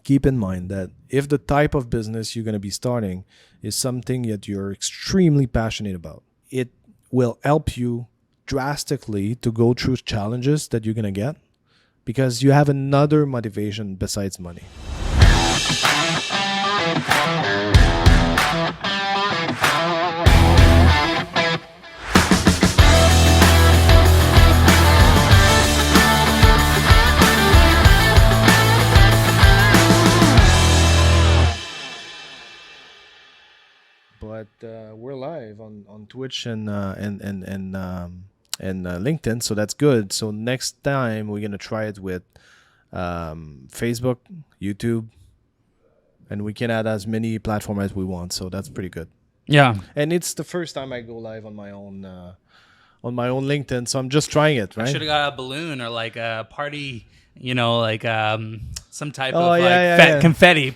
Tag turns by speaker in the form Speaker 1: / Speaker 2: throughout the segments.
Speaker 1: keep in mind that if the type of business you're going to be starting is something that you're extremely passionate about, it will help you drastically to go through challenges that you're going to get because you have another motivation besides money. But we're live on Twitch and LinkedIn, so that's good. So next time we're gonna try it with Facebook, YouTube, and we can add as many platforms as we want. So that's pretty good.
Speaker 2: Yeah,
Speaker 1: and it's the first time I go live on my own LinkedIn, so I'm just trying it. Right?
Speaker 2: I should have got a balloon or like a party. Like some type
Speaker 1: of
Speaker 2: confetti.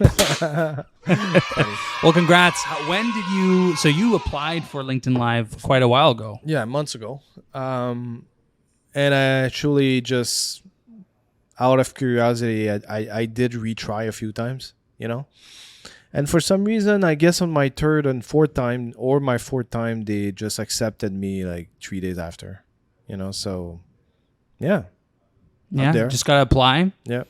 Speaker 2: Well, congrats. When did you? So you applied for LinkedIn Live quite a while ago.
Speaker 1: Yeah, months ago. And I actually just, out of curiosity, I did retry a few times. And for some reason, I guess on my third and fourth time, or my fourth time, they just accepted me like 3 days after. So yeah.
Speaker 2: Yeah, just gotta apply.
Speaker 1: Yeah,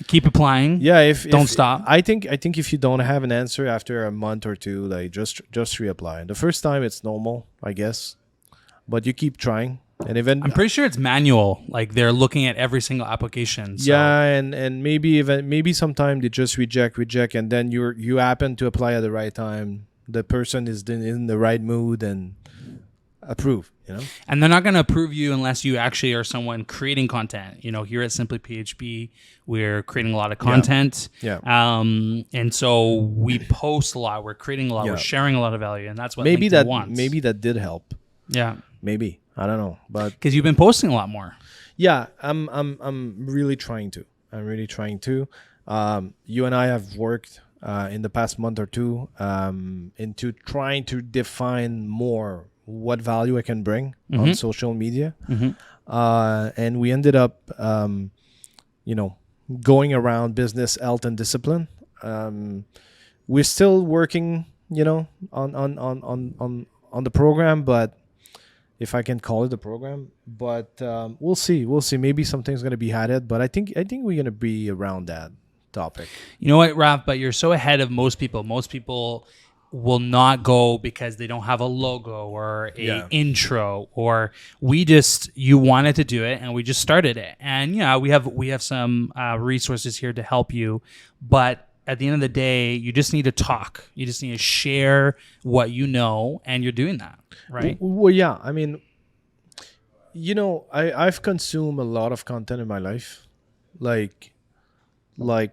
Speaker 2: keep applying.
Speaker 1: Yeah, if
Speaker 2: don't stop.
Speaker 1: I think if you don't have an answer after a month or two, like just reapply. The first time it's normal, I guess, but you keep trying. And even
Speaker 2: I'm pretty sure it's manual. Like they're looking at every single application. So.
Speaker 1: Yeah, and maybe sometime they just reject, and then you happen to apply at the right time. The person is in the right mood and approve.
Speaker 2: And they're not going to approve you unless you actually are someone creating content. Here at Simply PHP, we're creating a lot of content.
Speaker 1: Yeah.
Speaker 2: And so we post a lot. We're creating a lot. Yeah. We're sharing a lot of value, and that's what
Speaker 1: maybe
Speaker 2: LinkedIn wants.
Speaker 1: Maybe that did help.
Speaker 2: Yeah.
Speaker 1: Maybe, I don't know, but
Speaker 2: because you've been posting a lot more.
Speaker 1: Yeah, I'm really trying to. You and I have worked in the past month or two into trying to define more what value I can bring on social media. And we ended up, going around business, health, and discipline. We're still working, on the program, but if I can call it a program, but we'll see. Maybe something's going to be added, but I think we're going to be around that topic.
Speaker 2: You know what, Raph? But you're so ahead of most people. Most people will not go because they don't have a logo or a intro, or you wanted to do it and we just started it. And we have some resources here to help you, but at the end of the day, you just need to talk. You just need to share what you know, and you're doing that, right?
Speaker 1: Well, yeah. I mean, I've consumed a lot of content in my life, like a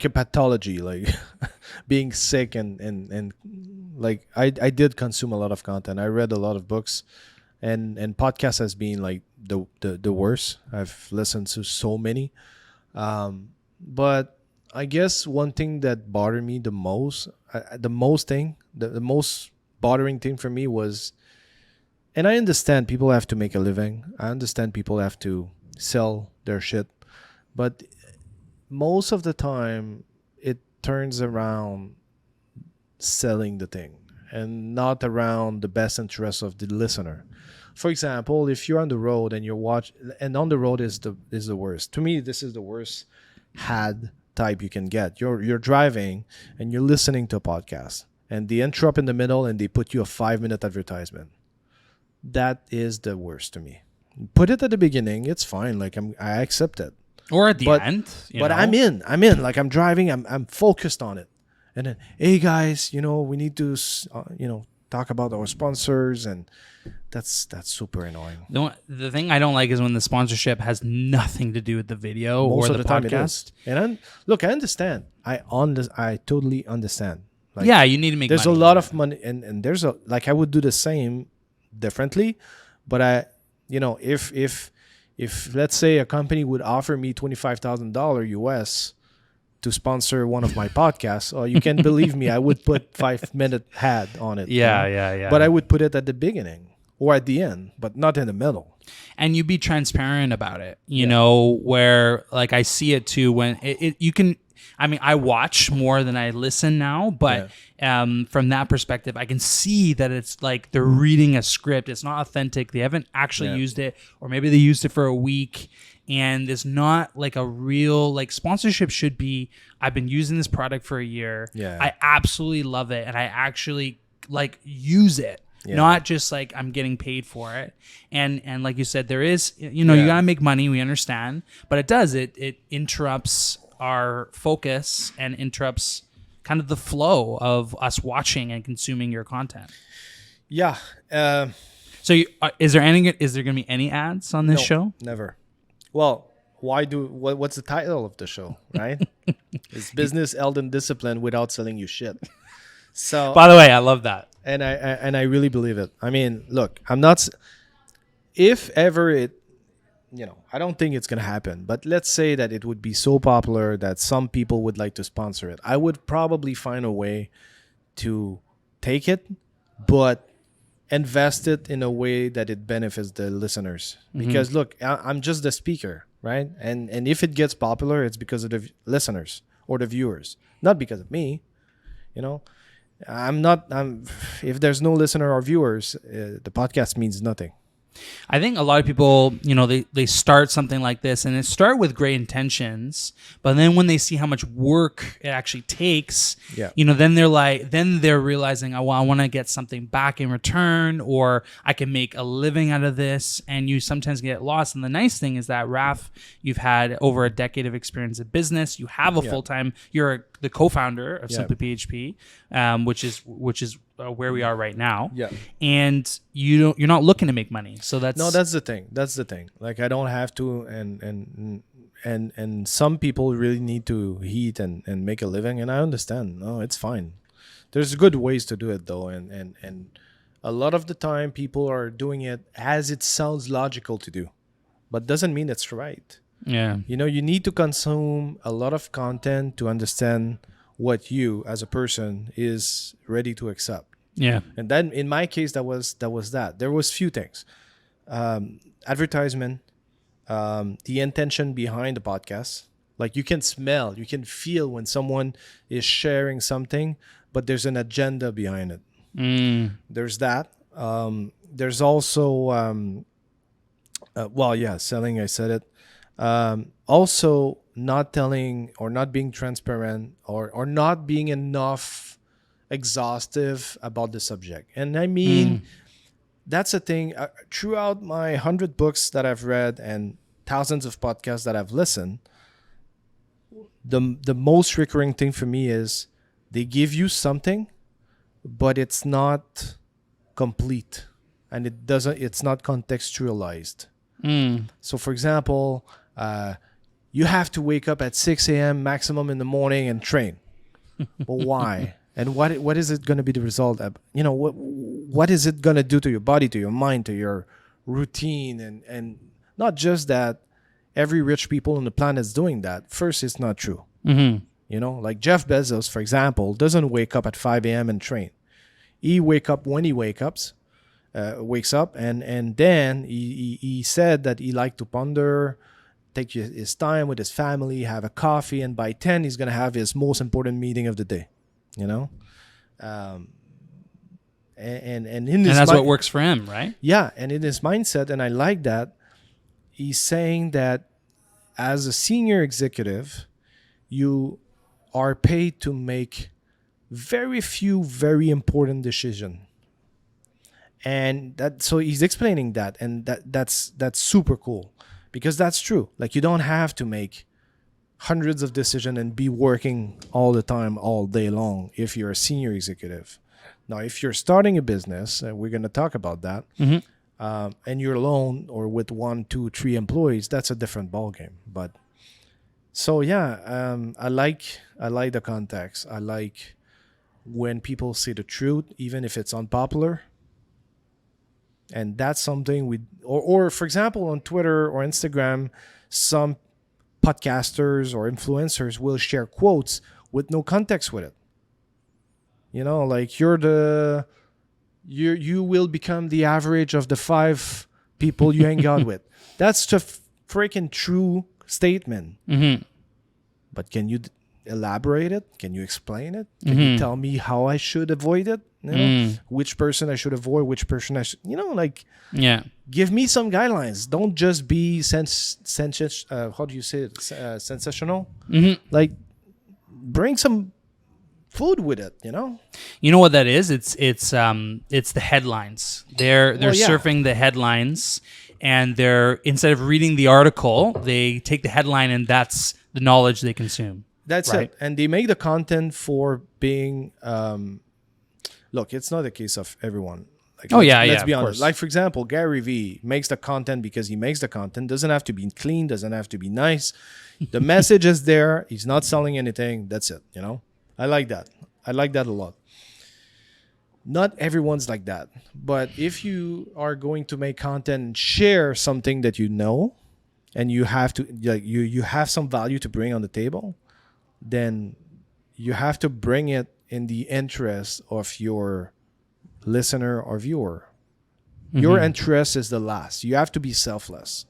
Speaker 1: pathology, like being sick and like I did consume a lot of content. I read a lot of books, and podcasts has been like the worst. I've listened to so many, but I guess one thing that bothered me the most bothering thing for me was, and I understand people have to make a living. I understand people have to sell their shit, but most of the time it turns around selling the thing and not around the best interest of the listener. For example, if you're on the road and on the road is the worst. To me, this is the worst ad type you can get. You're driving and you're listening to a podcast and they interrupt in the middle and they put you a 5-minute advertisement. That is the worst to me. Put it at the beginning, it's fine. Like I accept it.
Speaker 2: Or at the end.
Speaker 1: But I'm in. Like I'm driving. I'm focused on it. And then, hey guys, we need to, talk about our sponsors, and that's super annoying.
Speaker 2: The thing I don't like is when the sponsorship has nothing to do with the video or the podcast.
Speaker 1: And I understand. I totally understand. Like,
Speaker 2: you need to make.
Speaker 1: There's
Speaker 2: money.
Speaker 1: A lot of money, and there's I would do the same differently, but if let's say a company would offer me $25,000 US to sponsor one of my podcasts, you can believe me, I would put 5-minute ad on it.
Speaker 2: Yeah.
Speaker 1: But I would put it at the beginning or at the end, but not in the middle.
Speaker 2: And you be transparent about it, you know, where like I see it too when you can. I mean, I watch more than I listen now, but from that perspective, I can see that it's like they're reading a script. It's not authentic. They haven't actually used it, or maybe they used it for a week, and it's not like a real like sponsorship should be. I've been using this product for a year. I absolutely love it, and I actually like use it. Not just like I'm getting paid for it. And like you said, there is, you know, you got to make money. We understand. But it interrupts our focus and interrupts kind of the flow of us watching and consuming your content.
Speaker 1: Yeah.
Speaker 2: So is there going to be any ads on this show?
Speaker 1: Never. Well, what's the title of the show, right? It's Business, Health, and Discipline Without Selling You Shit. So,
Speaker 2: by the way, I love that.
Speaker 1: And I really believe it. I mean, look, I'm not. If ever it, you know, I don't think it's gonna happen. But let's say that it would be so popular that some people would like to sponsor it. I would probably find a way to take it, but invest it in a way that it benefits the listeners. Because look, I'm just the speaker, right? And if it gets popular, it's because of the listeners or the viewers, not because of me. You know. If there's no listener or viewers, the podcast means nothing.
Speaker 2: I think a lot of people, you know, they start something like this and it start with great intentions, but then when they see how much work it actually takes, you know, then they're realizing, oh, well, I want to get something back in return, or I can make a living out of this. And you sometimes get lost. And the nice thing is that, Raph, you've had over a decade of experience in business. You have a full-time, you're the co-founder of Simply PHP, which is where we are right now. And you're not looking to make money. So that's
Speaker 1: the thing. Like, I don't have to, and some people really need to eat and make a living, and I understand. No, it's fine. There's good ways to do it though, and a lot of the time people are doing it as it sounds logical to do, but doesn't mean it's right. You know, you need to consume a lot of content to understand what you as a person is ready to accept. And then in my case, that was that. There was few things. Advertisement, the intention behind the podcast. Like, you can smell, you can feel when someone is sharing something, but there's an agenda behind it. There's that. There's also, selling, I said it. Also, not telling or not being transparent or not being enough exhaustive about the subject. And I mean, that's a thing. Throughout my 100 books that I've read and thousands of podcasts that I've listened, the most recurring thing for me is they give you something, but it's not complete, and it's not contextualized. So, for example, you have to wake up at 6 a.m. maximum in the morning and train. But why? And what is it going to be the result of? You know, what is it going to do to your body, to your mind, to your routine? And not just that every rich people on the planet is doing that. First, it's not true. You know, like Jeff Bezos, for example, doesn't wake up at 5 a.m. and train. He wakes up when he wakes up, and then he said that he liked to ponder, take his time with his family, have a coffee, and by 10 he's going to have his most important meeting of the day, you know. And
Speaker 2: that's what works for him, right?
Speaker 1: Yeah, and in his mindset, and I like that, he's saying that as a senior executive, you are paid to make very few very important decisions. And so he's explaining that, and that's super cool, because that's true. Like, you don't have to make hundreds of decisions and be working all the time, all day long, if you're a senior executive. Now, if you're starting a business, and we're going to talk about that, and you're alone or with 1, 2, 3 employees, that's a different ballgame. But so I like the context. I like when people say the truth, even if it's unpopular. And that's something or for example, on Twitter or Instagram, some podcasters or influencers will share quotes with no context with it. You know, like you will become the average of the 5 people you hang out with. That's a freaking true statement.
Speaker 2: Mm-hmm.
Speaker 1: But can you elaborate it? Can you explain it? Can you tell me how I should avoid it? You know, which person I should avoid, which person I should, like,
Speaker 2: Yeah.
Speaker 1: give me some guidelines. Don't just be how do you say it? Sensational.
Speaker 2: Mm-hmm.
Speaker 1: Like, bring some food with it. You know.
Speaker 2: You know what that is? It's the headlines. They're
Speaker 1: yeah.
Speaker 2: surfing the headlines, and they're, instead of reading the article, they take the headline, and that's the knowledge they consume.
Speaker 1: That's
Speaker 2: Right.
Speaker 1: it. And they make the content for being. Look, it's not the case of everyone. Like, let's be
Speaker 2: of
Speaker 1: honest.
Speaker 2: course.
Speaker 1: Like, for example, Gary Vee makes the content because he makes the content. Doesn't have to be clean. Doesn't have to be nice. The message is there. He's not selling anything. That's it. You know, I like that. I like that a lot. Not everyone's like that. But if you are going to make content and share something that you know, and you have to, like, you have some value to bring on the table, then you have to bring it in the interest of your listener or viewer. Your interest is the last. You have to be selfless.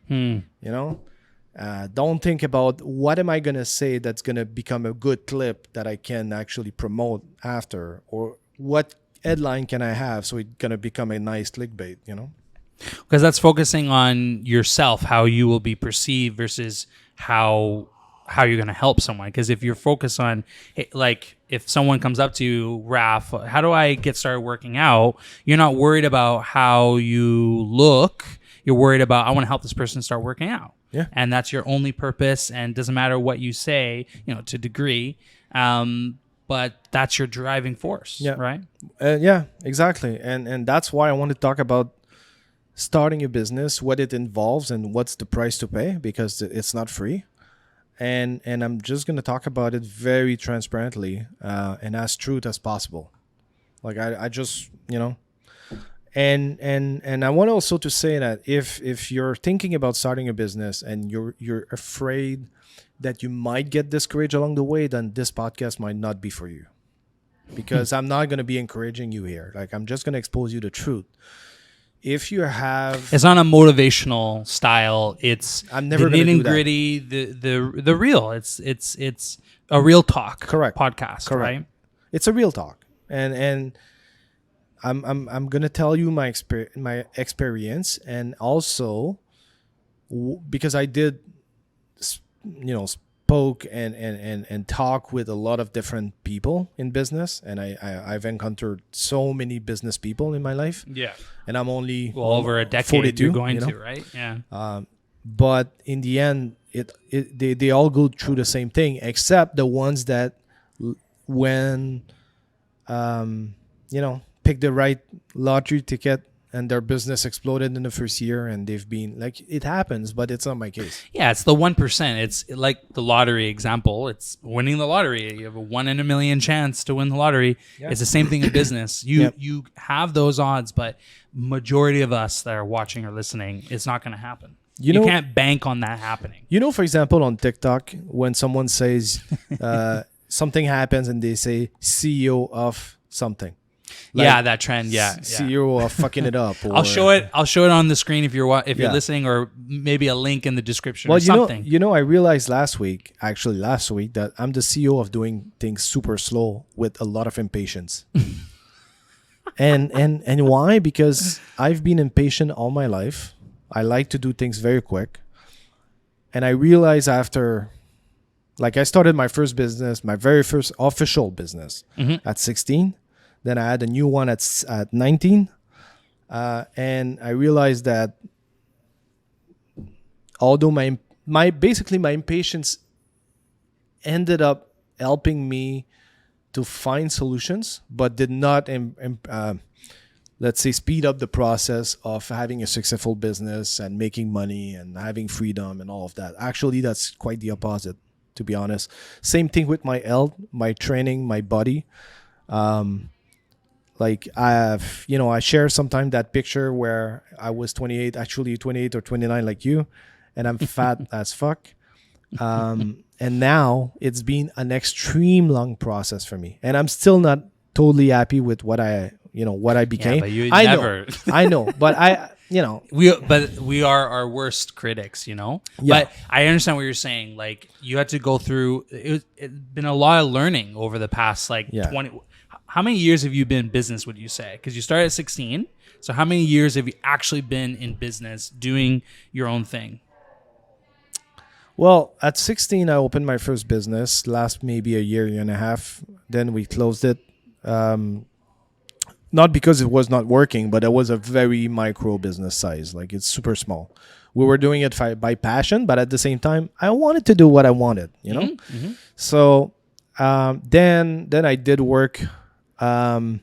Speaker 1: You know, don't think about what am I going to say that's going to become a good clip that I can actually promote after, or what headline can I have so it's going to become a nice clickbait, you know?
Speaker 2: Because that's focusing on yourself, how you will be perceived versus how you're going to help someone. Because if you're focused on, like, if someone comes up to you, Raph, how do I get started working out? You're not worried about how you look. You're worried about, I want to help this person start working out.
Speaker 1: Yeah.
Speaker 2: And that's your only purpose. And it doesn't matter what you say, to a degree. But that's your driving force.
Speaker 1: Yeah.
Speaker 2: Right.
Speaker 1: Yeah, exactly. And that's why I want to talk about starting a business, what it involves, and what's the price to pay, because it's not free. And I'm just going to talk about it very transparently and as truth as possible. Like, I just, and I want also to say that if you're thinking about starting a business and you're afraid that you might get discouraged along the way, then this podcast might not be for you, because I'm not going to be encouraging you here. Like, I'm just going to expose you the truth. If you have,
Speaker 2: it's not a motivational style. It's
Speaker 1: I'm never
Speaker 2: the
Speaker 1: gonna do
Speaker 2: nitty
Speaker 1: that.
Speaker 2: gritty, the real. It's a real talk.
Speaker 1: Correct.
Speaker 2: Podcast.
Speaker 1: Correct.
Speaker 2: Right.
Speaker 1: It's a real talk, and I'm gonna tell you my experience, and also because I did, spoke and talk with a lot of different people in business, and I've encountered so many business people in my life.
Speaker 2: Yeah.
Speaker 1: And I'm only
Speaker 2: Over a decade
Speaker 1: 42,
Speaker 2: you're going to, right? Yeah.
Speaker 1: But in the end, they all go through the same thing, except the ones that when pick the right lottery ticket and their business exploded in the first year, and they've been like, it happens, but it's not my case.
Speaker 2: Yeah, it's the 1%. It's like the lottery example. It's winning the lottery. You have a 1 in a million chance to win the lottery.
Speaker 1: Yeah.
Speaker 2: It's the same thing in business. You have those odds, but majority of us that are watching or listening, it's not going to happen. You can't bank on that happening.
Speaker 1: For example, on TikTok, when someone says something happens and they say CEO of something.
Speaker 2: Like, that trend. Yeah.
Speaker 1: CEO of fucking it up. Or,
Speaker 2: I'll show it on the screen if you're
Speaker 1: Yeah.
Speaker 2: listening, or maybe a link in the description
Speaker 1: Well,
Speaker 2: or something.
Speaker 1: I realized last week that I'm the CEO of doing things super slow with a lot of impatience. and why? Because I've been impatient all my life. I like to do things very quick. And I realized after, like, I started my first business, my very first official business at 16. Then I had a new one at 19. And I realized that although my impatience ended up helping me to find solutions, but did not, let's say, speed up the process of having a successful business and making money and having freedom and all of that. Actually, that's quite the opposite, to be honest. Same thing with my health, my training, my body. Like, I share sometimes that picture where I was 28 or 29 like you, and I'm fat as fuck. And now it's been an extreme long process for me, and I'm still not totally happy with what I became.
Speaker 2: Yeah, but you
Speaker 1: I
Speaker 2: never.
Speaker 1: know, I know, but you know,
Speaker 2: we are our worst critics, you know.
Speaker 1: yeah,
Speaker 2: But I understand what you're saying. Like you had to go through. It's been a lot of learning over the past like
Speaker 1: yeah.
Speaker 2: 20. How many years have you been in business? Would you say? Because you started at 16. So how many years have you actually been in business doing your own thing?
Speaker 1: Well, at 16, I opened my first business. Last maybe a year and a half. Then we closed it. Um, Not because it was not working, but it was a very micro business size. Like it's super small. We were doing it by passion, but at the same time, I wanted to do what I wanted. You know. So then I did work. Um,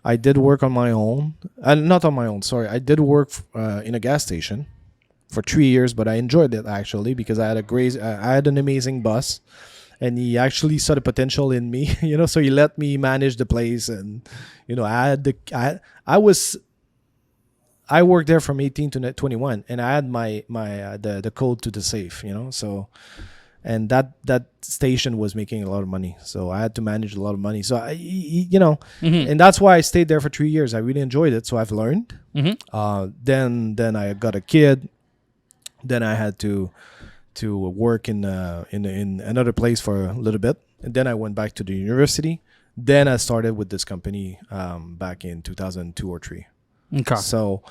Speaker 1: I did work on my own. Not on my own. Sorry, I did work in a gas station for 3 years, but I enjoyed it actually because I had an amazing boss, and he actually saw the potential in me. You know, so he let me manage the place, and you know, I worked there from 18 to 21, and I had the code to the safe. You know, so and that station was making a lot of money, so I had to manage a lot of money. So you know, and that's why I stayed there for 3 years. I really enjoyed it, so I've learned. Then I got a kid. Then I had to work in another place for a little bit, and then I went back to the university. Then I started with this company back in 2002 or three.
Speaker 2: Okay.
Speaker 1: So,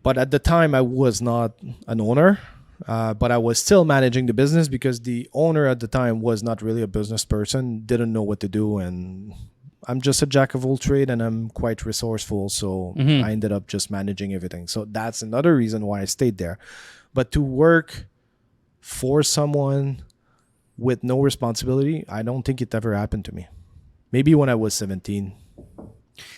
Speaker 1: but at the time I was not an owner, but I was still managing the business because the owner at the time was not really a business person, didn't know what to do, and I'm just a jack of all trade, and I'm quite resourceful. So I ended up just managing everything. So that's another reason why I stayed there. But to work for someone with no responsibility, I don't think it ever happened to me. Maybe when I was 17.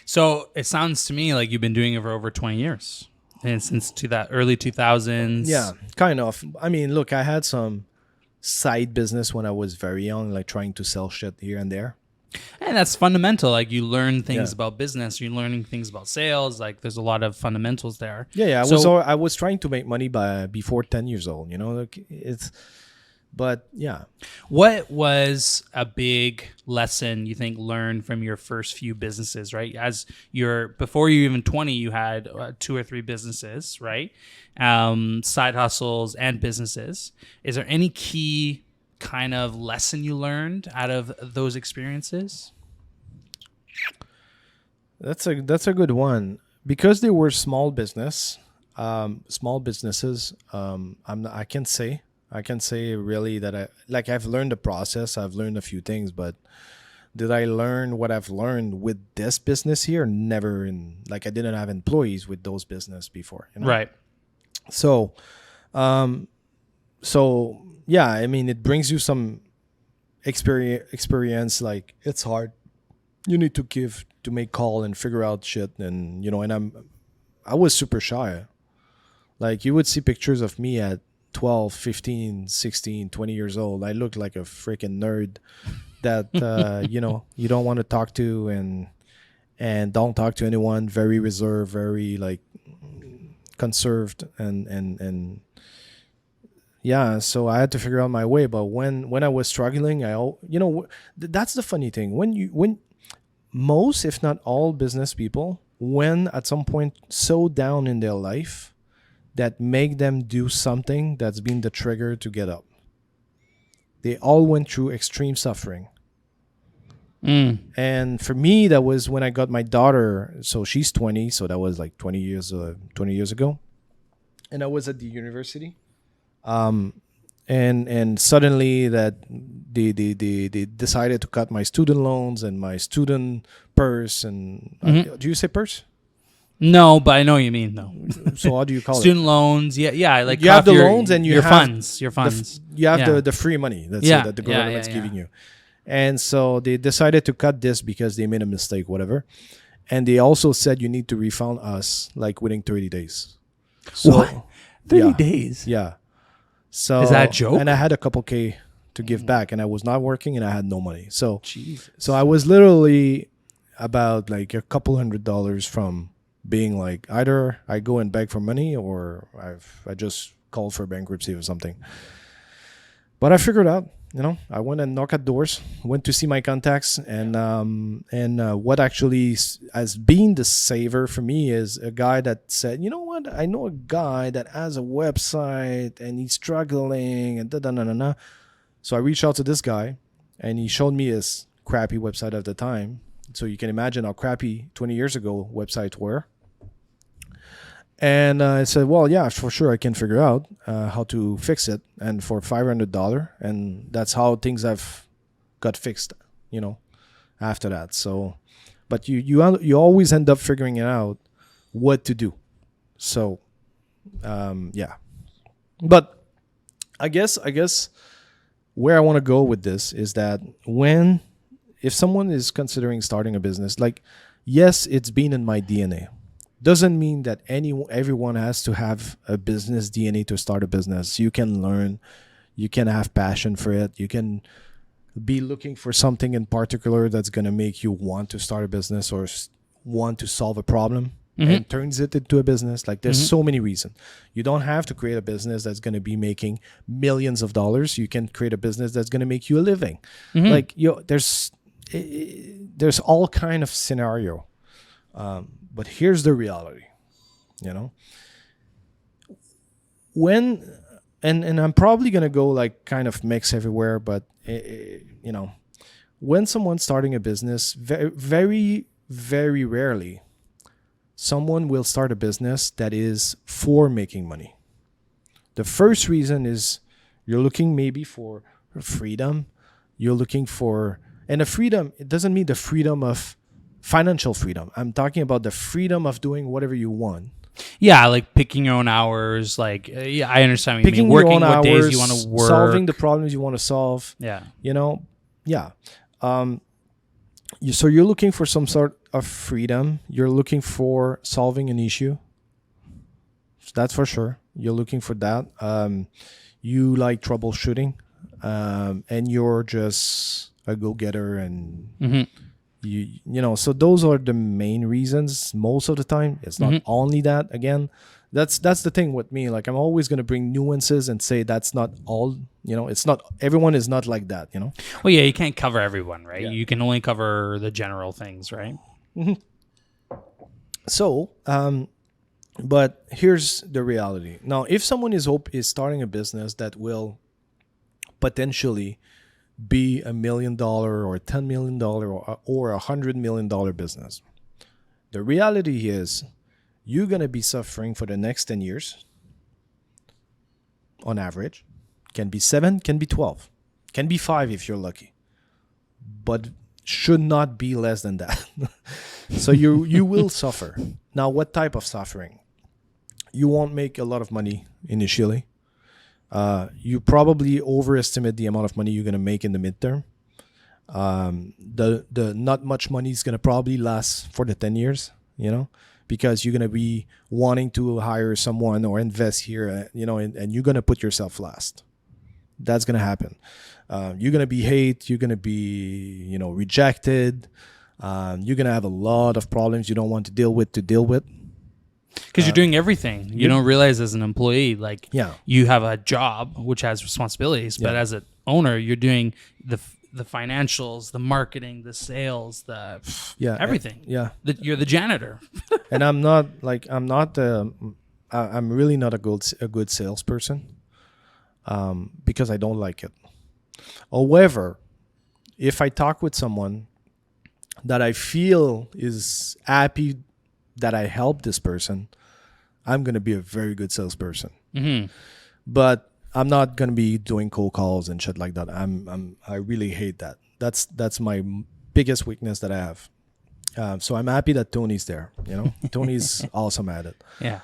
Speaker 2: So it sounds to me like you've been doing it for over 20 years, and since to that early 2000s.
Speaker 1: Yeah, kind of. I mean, look, I had some side business when I was very young, like trying to sell shit here and there.
Speaker 2: And that's fundamental. Like you learn things
Speaker 1: Yeah.
Speaker 2: about business, you're learning things about sales. Like there's a lot of fundamentals there.
Speaker 1: Yeah.
Speaker 2: So
Speaker 1: I was trying to make money before 10 years old. You know, like but yeah.
Speaker 2: what was a big lesson you think learned from your first few businesses, right? As you're before you even 20, you had 2 or 3 businesses, right? Side hustles and businesses. Is there any key kind of lesson you learned out of those experiences?
Speaker 1: That's a good one because they were small businesses. I can say really that I've learned the process. I've learned a few things, but did I learn what I've learned with this business here? Never. I didn't have employees with those business before. You know?
Speaker 2: Right.
Speaker 1: So, so yeah, I mean, it brings you some experience. Like it's hard. You need to make call and figure out shit, and you know, and I was super shy. Like you would see pictures of me at 12, 15, 16, 20 years old. I looked like a freaking nerd that you know, you don't want to talk to, and don't talk to anyone, very reserved, very like conserved, and yeah, so I had to figure out my way. But when I was struggling, you know, that's the funny thing. When most, if not all, business people, when at some point so down in their life that make them do something that's been the trigger to get up, they all went through extreme suffering. And for me, that was when I got my daughter. So she's 20, so that was like 20 years ago, and I was at the university. And suddenly that they decided to cut my student loans and my student purse, and do you say purse?
Speaker 2: No, but I know what you mean though.
Speaker 1: So how do you call
Speaker 2: Student
Speaker 1: it?
Speaker 2: loans, yeah, like
Speaker 1: You have the loans and you
Speaker 2: your
Speaker 1: have
Speaker 2: funds, your
Speaker 1: The
Speaker 2: funds.
Speaker 1: you have
Speaker 2: Yeah.
Speaker 1: the free money that's
Speaker 2: Yeah,
Speaker 1: that the
Speaker 2: yeah,
Speaker 1: government's
Speaker 2: yeah.
Speaker 1: giving you, and so they decided to cut this because they made a mistake, whatever. And they also said you need to refund us like within 30 days. So
Speaker 2: What? 30
Speaker 1: yeah.
Speaker 2: days.
Speaker 1: Yeah. So
Speaker 2: Is that a joke?
Speaker 1: And I had a couple K to give back, and I was not working, and I had no money. So
Speaker 2: Jesus.
Speaker 1: so I was literally about like a couple $100 from being like either I go and beg for money or I just called for bankruptcy or something. But I figured out. I went and knocked at doors, went to see my contacts, and what actually has been the saver for me is a guy that said, you know what, I know a guy that has a website and he's struggling and da da da da da. So I reached out to this guy, and he showed me his crappy website at the time. So you can imagine how crappy 20 years ago websites were. And I said, well, yeah, for sure, I can figure out how to fix it, and for $500, and that's how things have got fixed, after that. So, but you always end up figuring it out what to do. So, yeah. But I guess where I want to go with this is that if someone is considering starting a business, like, yes, it's been in my DNA. Doesn't mean that everyone has to have a business DNA to start a business. You can learn, you can have passion for it, you can be looking for something in particular that's going to make you want to start a business or want to solve a problem and turns it into a business. Like, there's so many reasons. You don't have to create a business that's going to be making millions of dollars. You can create a business that's going to make you a living. Like, there's all kind of scenario. But here's the reality, when, and I'm probably going to go like kind of mix everywhere, but when someone's starting a business, very, very, very rarely someone will start a business that is for making money. The first reason is you're looking maybe for freedom. You're looking for, and the freedom, it doesn't mean the freedom of financial freedom. I'm talking about the freedom of doing whatever you want.
Speaker 2: Yeah, like picking your own hours. Like, yeah, I understand what you mean.
Speaker 1: Your
Speaker 2: Working
Speaker 1: own
Speaker 2: what days
Speaker 1: hours,
Speaker 2: you want to work.
Speaker 1: solving the problems you want to solve.
Speaker 2: Yeah.
Speaker 1: Yeah. So you're looking for some sort of freedom. You're looking for solving an issue. That's for sure. You're looking for that. You like troubleshooting, and you're just a go-getter, and so those are the main reasons most of the time. It's not only that. Again, that's the thing with me. Like, I'm always going to bring nuances and say that's not all, it's not, everyone is not like that,
Speaker 2: Well, yeah, you can't cover everyone, right?
Speaker 1: Yeah.
Speaker 2: You can only cover the general things, right?
Speaker 1: So, but here's the reality. Now, if someone is starting a business that will potentially be $1 million or $10 million or $100 million business, the reality is you're going to be suffering for the next 10 years on average. Can be 7, can be 12, can be 5 if you're lucky, but should not be less than that. So you will suffer. Now, what type of suffering? You won't make a lot of money initially. You probably overestimate the amount of money you're going to make in the midterm. The not much money is going to probably last for the 10 years, because you're going to be wanting to hire someone or invest here, and you're going to put yourself last. That's going to happen. You're going to be hated. You're going to be, rejected. You're going to have a lot of problems you don't want to deal with.
Speaker 2: Because you're doing everything. You don't realize as an employee, like,
Speaker 1: Yeah.
Speaker 2: you have a job which has responsibilities, but
Speaker 1: Yeah.
Speaker 2: as an owner, you're doing the financials, the marketing, the sales, everything.
Speaker 1: Yeah.
Speaker 2: You're the janitor.
Speaker 1: And I'm really not a good salesperson, because I don't like it. However, if I talk with someone that I feel is happy that I helped this person, I'm going to be a very good salesperson. But I'm not going to be doing cold calls and shit like that. I really hate that. That's my biggest weakness that I have. So I'm happy that Tony's there. Tony's awesome at it.
Speaker 2: Yeah.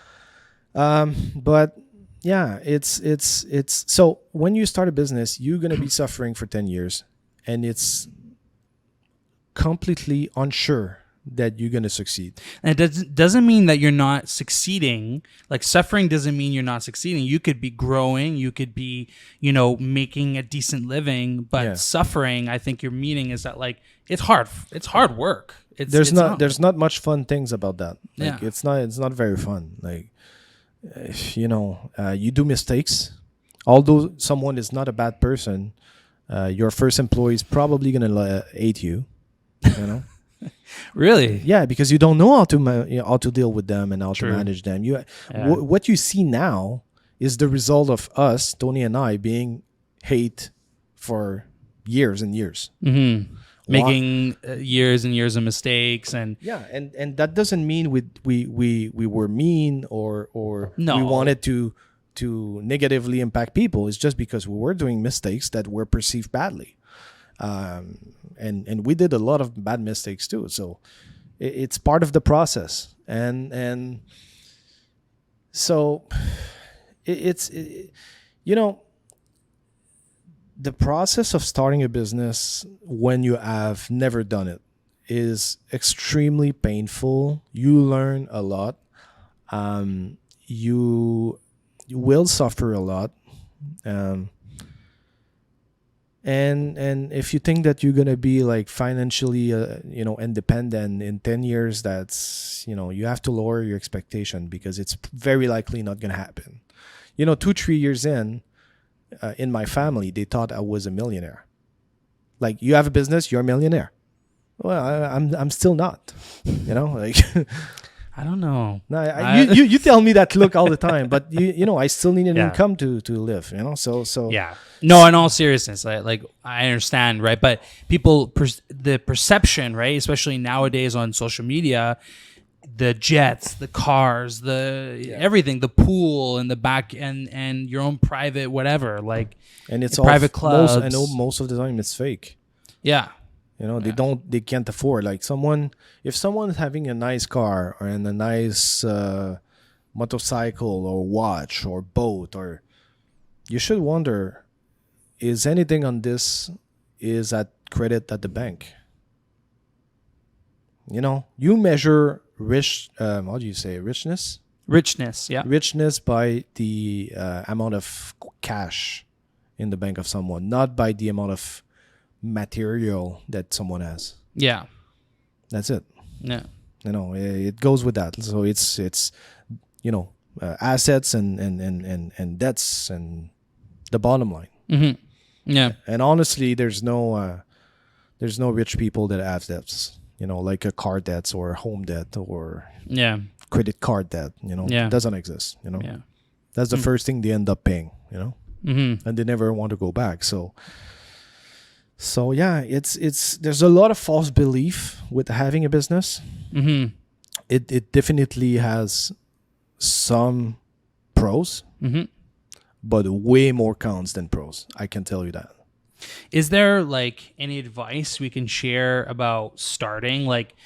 Speaker 1: But yeah, it's so when you start a business, you're going to be suffering for 10 years, and it's completely unsure that you're going to succeed.
Speaker 2: And it doesn't mean that you're not succeeding. Like, suffering doesn't mean you're not succeeding. You could be growing. You could be, making a decent living. But suffering, I think your meaning is that, like, it's hard. It's hard work.
Speaker 1: There's not much fun things about that. Like,
Speaker 2: Yeah.
Speaker 1: it's not very fun. Like, you do mistakes. Although someone is not a bad person, Your first employee is probably gonna hate you. You know.
Speaker 2: Really?
Speaker 1: Yeah, because you don't know how to deal with them and how to
Speaker 2: True.
Speaker 1: manage them.
Speaker 2: Yeah.
Speaker 1: What you see now is the result of us, Tony and I, being hate for years and years.
Speaker 2: Mm-hmm.
Speaker 1: Why?
Speaker 2: Making years and years of mistakes, and
Speaker 1: Yeah, and that doesn't mean we were mean or
Speaker 2: No.
Speaker 1: we wanted to negatively impact people. It's just because we were doing mistakes that were perceived badly. And we did a lot of bad mistakes too. So it's part of the process. And so you know, the process of starting a business when you have never done it is extremely painful. You learn a lot. You will suffer a lot. Um, and if you think that you're gonna be like financially independent in 10 years, that's, you have to lower your expectation, because it's very likely not gonna happen. 2-3 years in my family, they thought I was a millionaire. Like, you have a business, you're a millionaire. Well, I'm still not. Like
Speaker 2: I don't know.
Speaker 1: no, you tell me that look all the time, but I still need an
Speaker 2: Yeah.
Speaker 1: income to live. So
Speaker 2: Yeah. No, in all seriousness, like I understand, right? But people, the perception, right? Especially nowadays on social media, the jets, the cars, everything, the pool and the back and your own private whatever, like
Speaker 1: and it's all
Speaker 2: private clubs.
Speaker 1: I know most of the time it's fake.
Speaker 2: Yeah.
Speaker 1: They can't afford, like, if someone's having a nice car or and a nice motorcycle or watch or boat, or you should wonder, is anything on this is at credit at the bank? You measure how do you say richness?
Speaker 2: Richness. Yeah.
Speaker 1: Richness by the amount of cash in the bank of someone, not by the amount of material that someone has.
Speaker 2: Yeah.
Speaker 1: That's it.
Speaker 2: Yeah.
Speaker 1: It goes with that. So it's assets and debts and the bottom line.
Speaker 2: Mm-hmm. Yeah.
Speaker 1: And honestly, there's no rich people that have debts. Like a car debt or a home debt or
Speaker 2: Yeah.
Speaker 1: credit card debt.
Speaker 2: Yeah.
Speaker 1: It doesn't exist.
Speaker 2: Yeah.
Speaker 1: That's the first thing they end up paying.
Speaker 2: Mm-hmm.
Speaker 1: And they never want to go back. So yeah, it's there's a lot of false belief with having a business.
Speaker 2: Mm-hmm.
Speaker 1: It definitely has some pros,
Speaker 2: Mm-hmm.
Speaker 1: but way more cons than pros. I can tell you that.
Speaker 2: Is there like any advice we can share about starting? Like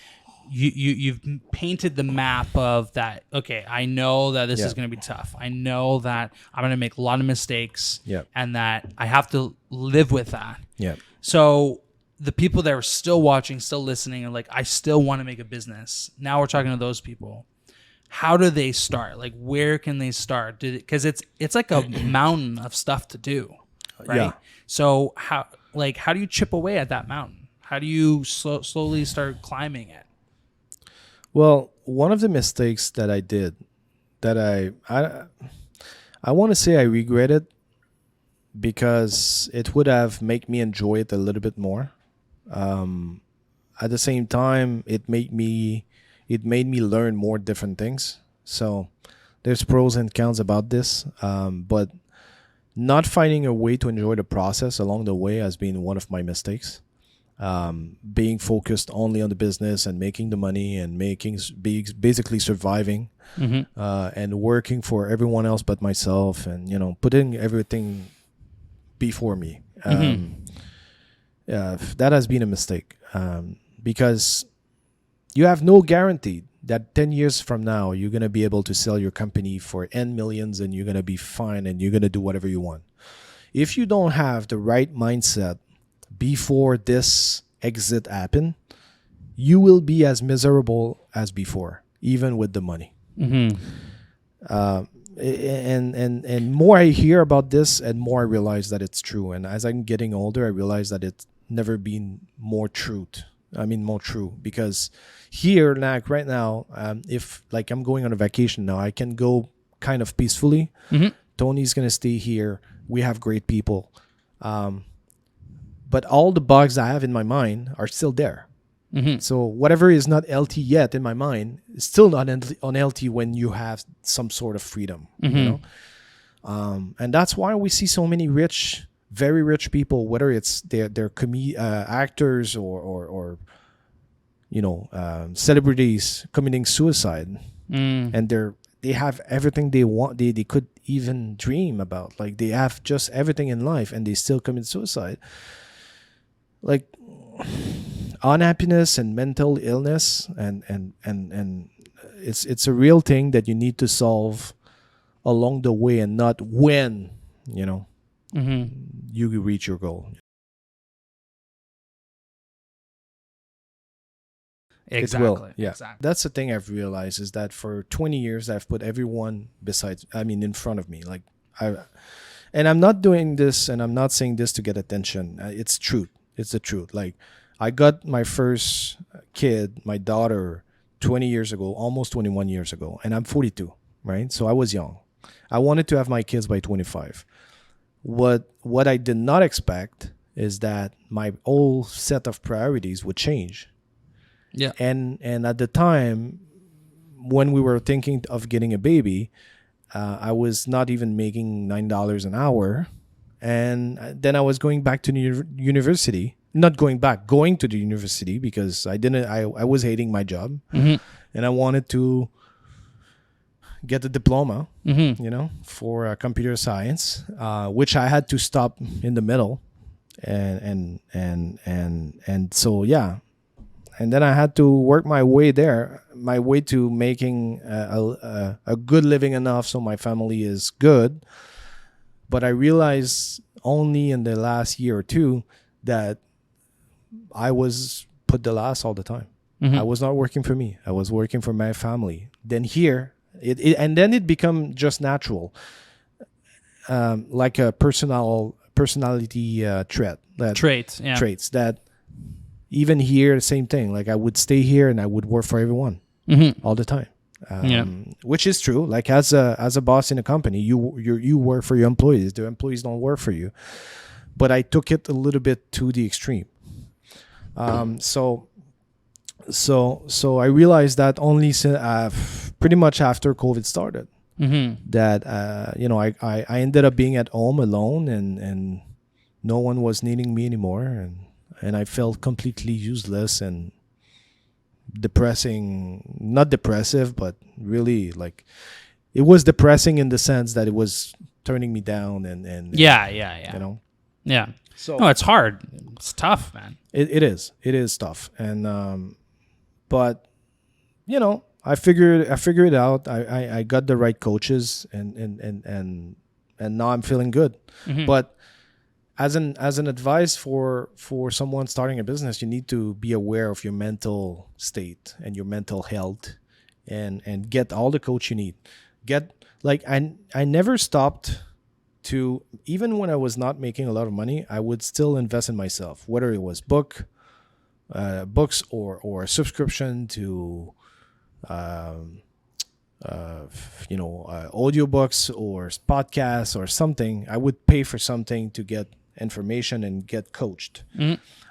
Speaker 2: you've painted the map of that. Okay, I know that this
Speaker 1: Yeah.
Speaker 2: is going to be tough. I know that I'm going to make a lot of mistakes.
Speaker 1: Yeah.
Speaker 2: And that I have to live with that.
Speaker 1: Yeah.
Speaker 2: So the people that are still watching, still listening, are like, I still want to make a business. Now we're talking to those people. How do they start? Like, where can they start? Because it's like a mountain of stuff to do, right?
Speaker 1: Yeah.
Speaker 2: So how do you chip away at that mountain? How do you slowly start climbing it?
Speaker 1: Well, one of the mistakes that I did, that I want to say I regret it, because it would have made me enjoy it a little bit more. At the same time, it made me learn more different things. So there's pros and cons about this, but not finding a way to enjoy the process along the way has been one of my mistakes. Being focused only on the business and making the money and basically surviving, and working for everyone else but myself, and putting everything before me. That has been a mistake, because you have no guarantee that 10 years from now you're going to be able to sell your company for N millions and you're going to be fine and you're going to do whatever you want. If you don't have the right mindset before this exit happen, you will be as miserable as before, even with the money. And more I hear about this, and more I realize that it's true. And as I'm getting older, I realize that it's never been more true, because here, like right now, if like I'm going on a vacation now, I can go kind of peacefully. Tony's gonna stay here. We have great people. but all the bugs I have in my mind are still there. So whatever is not LT yet in my mind is still not on LT when you have some sort of freedom, you know? And that's why we see so many rich, very rich people, whether it's they're actors or you know, celebrities committing suicide, and they have everything they want, they could even dream about. Like they have just everything in life, and they still commit suicide. Like unhappiness and mental illness, and it's a real thing that you need to solve along the way, and not when, you know, you reach your goal.
Speaker 2: Exactly.
Speaker 1: It will. Yeah.
Speaker 2: Exactly.
Speaker 1: That's the thing I've realized, is that for 20 years I've put everyone in front of me. Like and I'm not doing this, and I'm not saying this to get attention. It's truth. It's the truth. Like I got my first kid, my daughter, 20 years ago, almost 21 years ago, and I'm 42, right? So I was young. I wanted to have my kids by 25. What I did not expect is that my whole set of priorities would change.
Speaker 2: Yeah.
Speaker 1: And at the time when we were thinking of getting a baby, I was not even making $9 an hour, and then I was going back to university. Not going back, going to the university, because I was hating my job, and I wanted to get a diploma, you know, for computer science, which I had to stop in the middle, and so yeah. And then I had to work my way to making a good living enough so my family is good. But I realized only in the last year or two that I was put the last all the time. I was not working for me. I was working for my family. Then here, and then it become just natural, like a personality
Speaker 2: Traits. Yeah.
Speaker 1: traits that. Even here, the same thing. Like I would stay here and I would work for everyone all the time, which is true. Like as a boss in a company, you work for your employees. The employees don't work for you. But I took it a little bit to the extreme. So I realized that only pretty much after COVID started, that you know, I ended up being at home alone, and no one was needing me anymore, and I felt completely useless and depressing. Not depressive, but really, like, it was depressing in the sense that it was turning me down, and
Speaker 2: Yeah.
Speaker 1: you know.
Speaker 2: Yeah.
Speaker 1: So
Speaker 2: No, it's hard. It's tough, man.
Speaker 1: it is tough, and but you know, I figured it out. I got the right coaches, and now I'm feeling good. But as an advice for someone starting a business, you need to be aware of your mental state and your mental health, and get all the coach you need. I never stopped to, even when I was not making a lot of money, I would still invest in myself, whether it was books or a subscription to audiobooks or podcasts or something. I would pay for something to get information and get coached,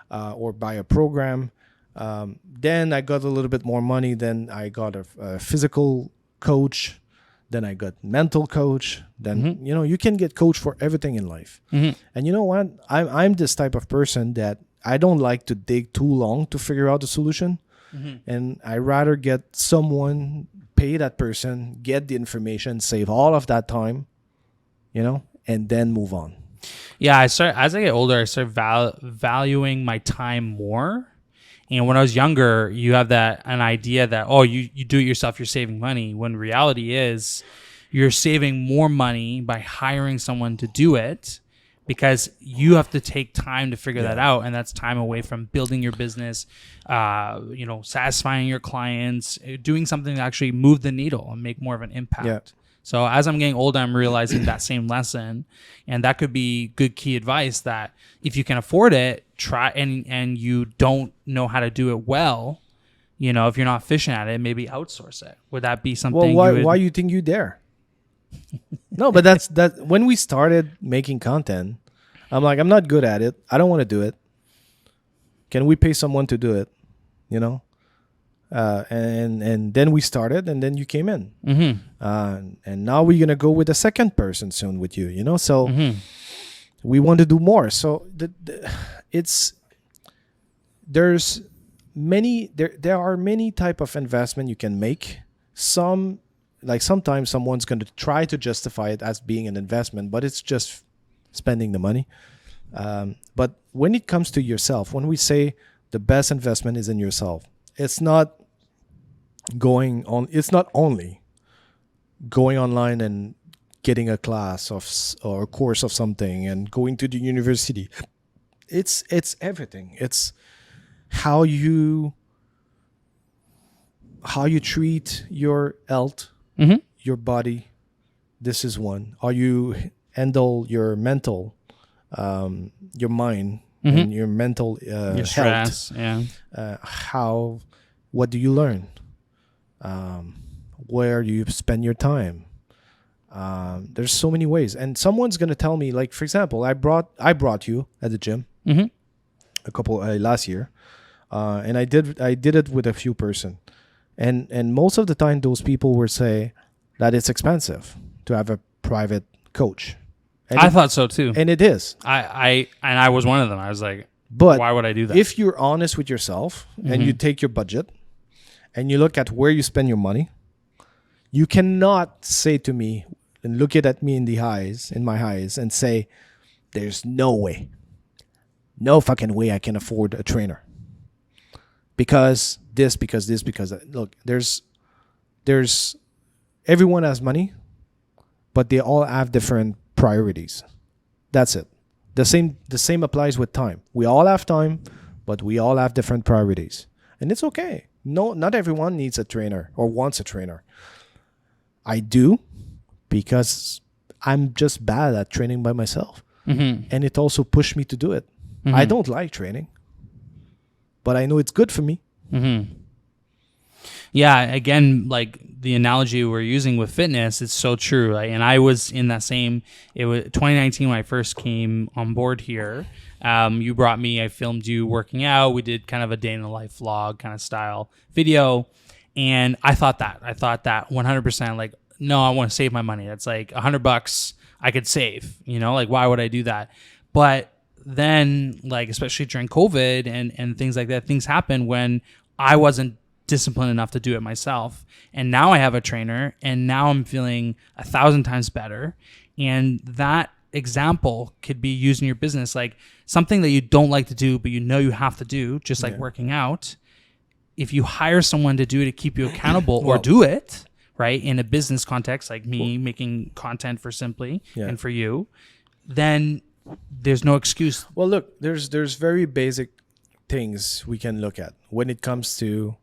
Speaker 1: or buy a program. Then I got a little bit more money. Then I got a physical coach. Then I got mental coach. Then you know, you can get coached for everything in life. And you know what? I'm this type of person that I don't like to dig too long to figure out the solution. And I rather get someone, pay that person, get the information, save all of that time, you know, and then move on.
Speaker 2: Yeah, as I get older, I start valuing my time more. And when I was younger, you have an idea that, oh, you do it yourself, you're saving money. When reality is, you're saving more money by hiring someone to do it, because you have to take time to figure that out, and that's time away from building your business, satisfying your clients, doing something to actually move the needle and make more of an impact.
Speaker 1: Yeah.
Speaker 2: So as I'm getting older, I'm realizing that same lesson, and that could be good key advice, that if you can afford it, try, and you don't know how to do it well, you know, if you're not efficient at it, maybe outsource it. Would that be something?
Speaker 1: Well, why you think you dare? No, but that's when we started making content, I'm like, I'm not good at it. I don't want to do it. Can we pay someone to do it? You know, and then we started, and then you came in, and now we're gonna go with a second person soon with you. You know, so we want to do more. So it's there's many there are many type of investment you can make. Some, like, sometimes someone's going to try to justify it as being an investment, but it's just spending the money. But when it comes to yourself, when we say the best investment is in yourself, it's not it's not only going online and getting a class or a course of something and going to the university. It's everything. It's how you treat your health, your body. This is one. How you handle your mental, your mind, and your mental
Speaker 2: Your
Speaker 1: health.
Speaker 2: stress. Yeah.
Speaker 1: What do you learn? Where do you spend your time? There's so many ways, and someone's gonna tell me, like, for example, I brought you at the gym a couple last year, and I did it with a few person, and most of the time those people would say that it's expensive to have a private coach. And
Speaker 2: I thought so too.
Speaker 1: and it is.
Speaker 2: I was one of them. I was like,
Speaker 1: But
Speaker 2: why would I do that?
Speaker 1: if you're honest with yourself and you take your budget and you look at where you spend your money, you cannot say to me and look it at me in my eyes, and say, "There's no way, no fucking way I can afford a trainer because this, because this, because that." Look, there's everyone has money, but they all have different priorities. That's it. The same applies with time. We all have time, but we all have different priorities, and it's okay. No, not everyone needs a trainer or wants a trainer. I do, because I'm just bad at training by myself, and it also pushed me to do it. I don't like training, but I know it's good for me.
Speaker 2: Yeah, again, like the analogy we're using with fitness, it's so true. Right? And I was in that same, it was 2019 when I first came on board here. You brought me, I filmed you working out. We did kind of a day in the life vlog kind of style video. And I thought that 100%, like, no, I want to save my money. That's like $100 I could save, like, why would I do that? But then, like, especially during COVID and things like that, things happen when I wasn't disciplined enough to do it myself. And now I have a trainer, and now I'm feeling 1,000 times better. And that example could be used in your business, like something that you don't like to do, but you have to do, just like working out. If you hire someone to do it to keep you accountable or do it, right, in a business context, like me making content for Simply and for you, then there's no excuse.
Speaker 1: Well, look, there's very basic things we can look at when it comes to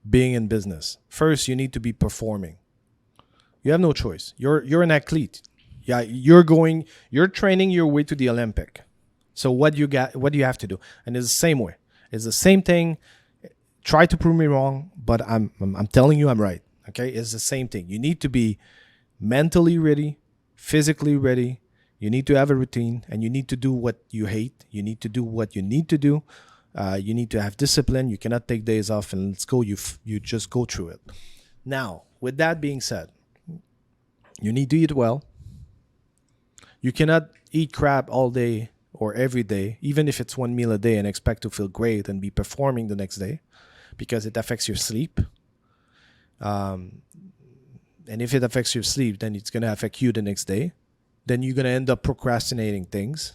Speaker 1: being in business. First, you need to be performing. You have no choice. You're an athlete. Yeah, you're training your way to the Olympic. So what do you have to do? And it's the same way. It's the same thing. Try to prove me wrong, but I'm telling you I'm right. Okay? It's the same thing. You need to be mentally ready, physically ready. You need to have a routine, and you need to do what you hate. You need to do what you need to do. You need to have discipline. You cannot take days off and let's go. You just go through it. Now, with that being said, you need to eat well. You cannot eat crap all day or every day, even if it's one meal a day, and expect to feel great and be performing the next day, because it affects your sleep. And if it affects your sleep, then it's going to affect you the next day. Then you're going to end up procrastinating things.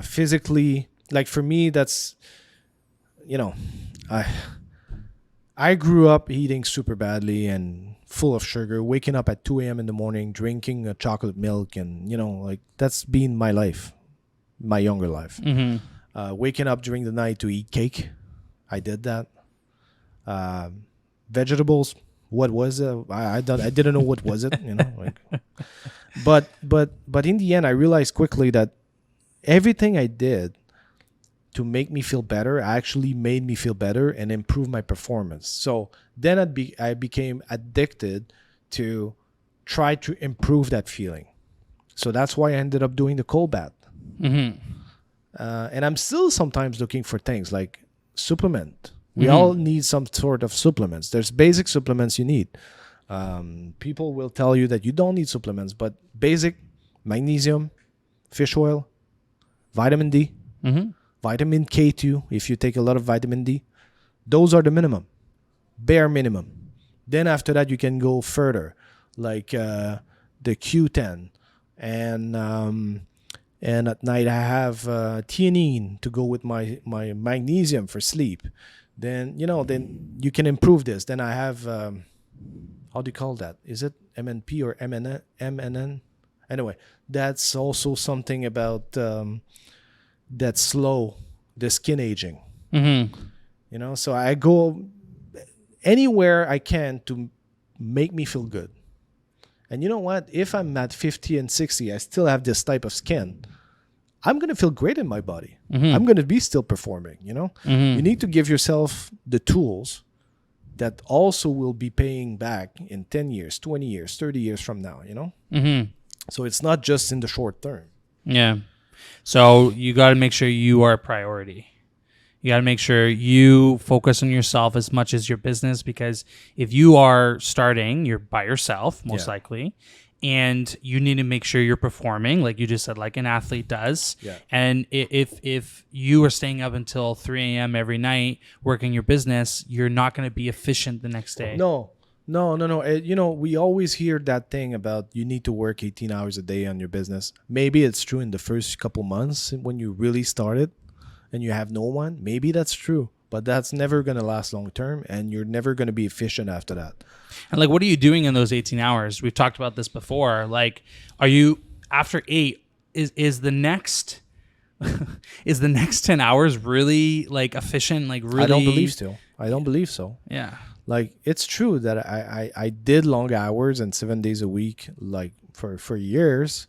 Speaker 1: Physically, like for me, that's, I grew up eating super badly and full of sugar, waking up at 2 a.m. in the morning, drinking a chocolate milk, and, like, that's been my life, my younger life. Waking up during the night to eat cake. I did that. Vegetables, what was it? I didn't know what was it, like. But in the end, I realized quickly that everything I did to make me feel better actually made me feel better and improved my performance. So then I became addicted to try to improve that feeling. So that's why I ended up doing the cold bath. And I'm still sometimes looking for things like supplement. We all
Speaker 2: Mm-hmm.
Speaker 1: need some sort of supplements. There's basic supplements you need. People will tell you that you don't need supplements, but basic magnesium, fish oil, vitamin D,
Speaker 2: Mm-hmm.
Speaker 1: vitamin K2, if you take a lot of vitamin D, those are the minimum, bare minimum. Then after that, you can go further, like the Q10, and and at night I have theanine to go with my magnesium for sleep. Then then you can improve this. Then I have how do you call that? Is it MNP or MNN? Anyway, that's also something about that slow the skin aging.
Speaker 2: Mm-hmm.
Speaker 1: So I go anywhere I can to make me feel good. And you know what? If I'm at 50 and 60, I still have this type of skin. I'm going to feel great in my body.
Speaker 2: Mm-hmm.
Speaker 1: I'm going to be still performing. You
Speaker 2: Mm-hmm.
Speaker 1: need to give yourself the tools that also will be paying back in 10 years, 20 years, 30 years from now.
Speaker 2: Mm-hmm.
Speaker 1: So it's not just in the short term.
Speaker 2: Yeah. So you got to make sure you are a priority. You got to make sure you focus on yourself as much as your business, because if you are starting, you're by yourself, most
Speaker 1: Yeah.
Speaker 2: likely, and you need to make sure you're performing, like you just said, like an athlete does.
Speaker 1: Yeah.
Speaker 2: And if you are staying up until 3 a.m. every night working your business, you're not going to be efficient the next day.
Speaker 1: No, no, no, no. We always hear that thing about you need to work 18 hours a day on your business. Maybe it's true in the first couple months when you really started and you have no one. Maybe that's true, but that's never going to last long term, and you're never going to be efficient after that.
Speaker 2: And like, what are you doing in those 18 hours? We've talked about this before. Like, are you after 8? Is the next is the next 10 hours really like efficient? Like, really?
Speaker 1: I don't believe so. I don't believe so.
Speaker 2: Yeah.
Speaker 1: Like, it's true that I did long hours and 7 days a week, like for years,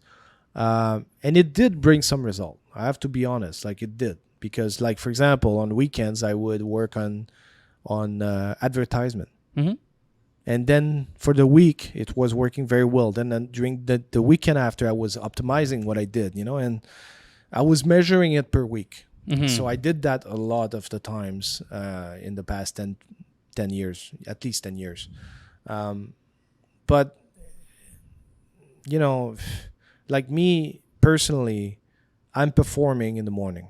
Speaker 1: and it did bring some result. I have to be honest, like it did, because like for example, on weekends I would work on advertisement,
Speaker 2: Mm-hmm.
Speaker 1: and then for the week it was working very well. Then during the weekend after, I was optimizing what I did, and I was measuring it per week.
Speaker 2: Mm-hmm.
Speaker 1: So I did that a lot of the times in the past 10 years, at least 10 years. But, you know, like me personally, I'm performing in the morning.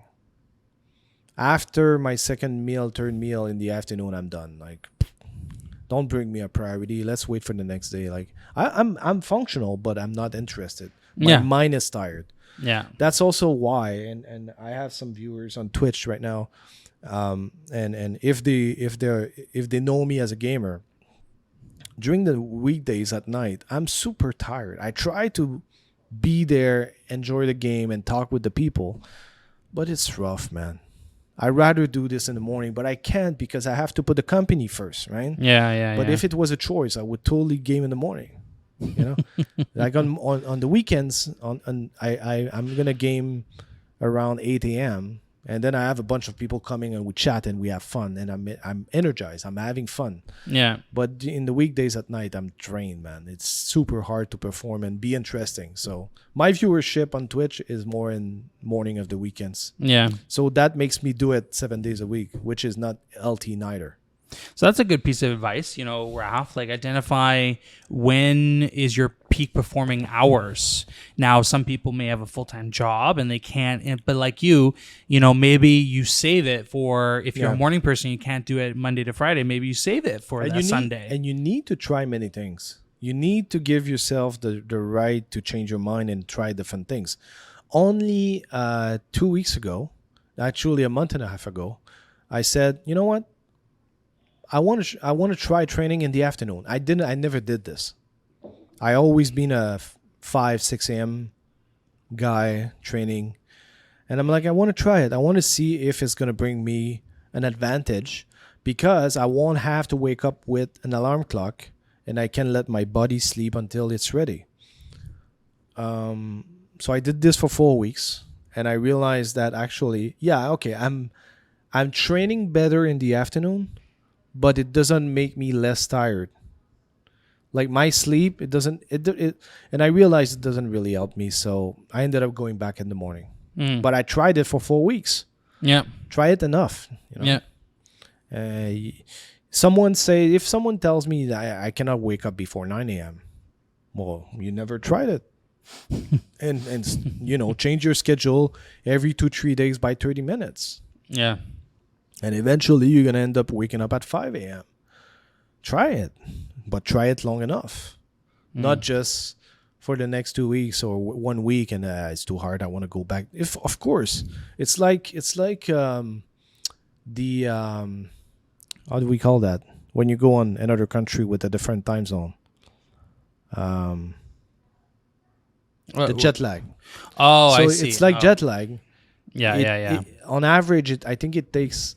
Speaker 1: After my second meal, third meal in the afternoon, I'm done. Like, don't bring me a priority. Let's wait for the next day. Like, I'm functional, but I'm not interested. My
Speaker 2: Yeah.
Speaker 1: mind is tired.
Speaker 2: Yeah.
Speaker 1: That's also why, and I have some viewers on Twitch right now, and if they know me as a gamer, during the weekdays at night, I'm super tired. I try to be there, enjoy the game, and talk with the people, but it's rough, man. I rather do this in the morning, but I can't because I have to put the company first, right?
Speaker 2: Yeah. Yeah.
Speaker 1: But
Speaker 2: yeah.
Speaker 1: if it was a choice, I would totally game in the morning. Like on the weekends, I'm gonna game around 8 a.m. and then I have a bunch of people coming and we chat and we have fun, and I'm energized. I'm having fun.
Speaker 2: Yeah.
Speaker 1: But in the weekdays at night, I'm drained, man. It's super hard to perform and be interesting. So my viewership on Twitch is more in morning of the weekends.
Speaker 2: Yeah.
Speaker 1: So that makes me do it 7 days a week, which is not LT neither.
Speaker 2: So that's a good piece of advice, Raph. Like, identify when is your peak performing hours. Now, some people may have a full-time job and they can't, but like maybe you save it for, if you're a
Speaker 1: Yeah.
Speaker 2: morning person, you can't do it Monday to Friday. Maybe you save it for that Sunday.
Speaker 1: And you need to try many things. You need to give yourself the right to change your mind and try different things. Only 2 weeks ago, actually a month and a half ago, I said, you know what? I want to try training in the afternoon. I never did this. I always been a 5-6 a.m. guy training, and I'm like, I want to try it. I want to see if it's gonna bring me an advantage, because I won't have to wake up with an alarm clock, and I can let my body sleep until it's ready. So I did this for 4 weeks, and I realized that actually, yeah, okay, I'm training better in the afternoon, but it doesn't make me less tired. Like my sleep, it doesn't, and I realized it doesn't really help me. So I ended up going back in the morning. But I tried it for 4 weeks.
Speaker 2: Yeah.
Speaker 1: Try it enough. You know?
Speaker 2: Yeah.
Speaker 1: If someone tells me that I cannot wake up before 9 a.m., well, you never tried it. and change your schedule every 2-3 days by 30 minutes.
Speaker 2: Yeah.
Speaker 1: And eventually you're going to end up waking up at 5 a.m. Try it, but try it long enough. Not just for the next 2 weeks or 1 week and it's too hard, I want to go back. If of course, it's like the how do we call that? When you go on another country with a different time zone. The jet lag.
Speaker 2: Oh,
Speaker 1: So
Speaker 2: I see.
Speaker 1: it's like jet lag.
Speaker 2: Yeah.
Speaker 1: On average, I think it takes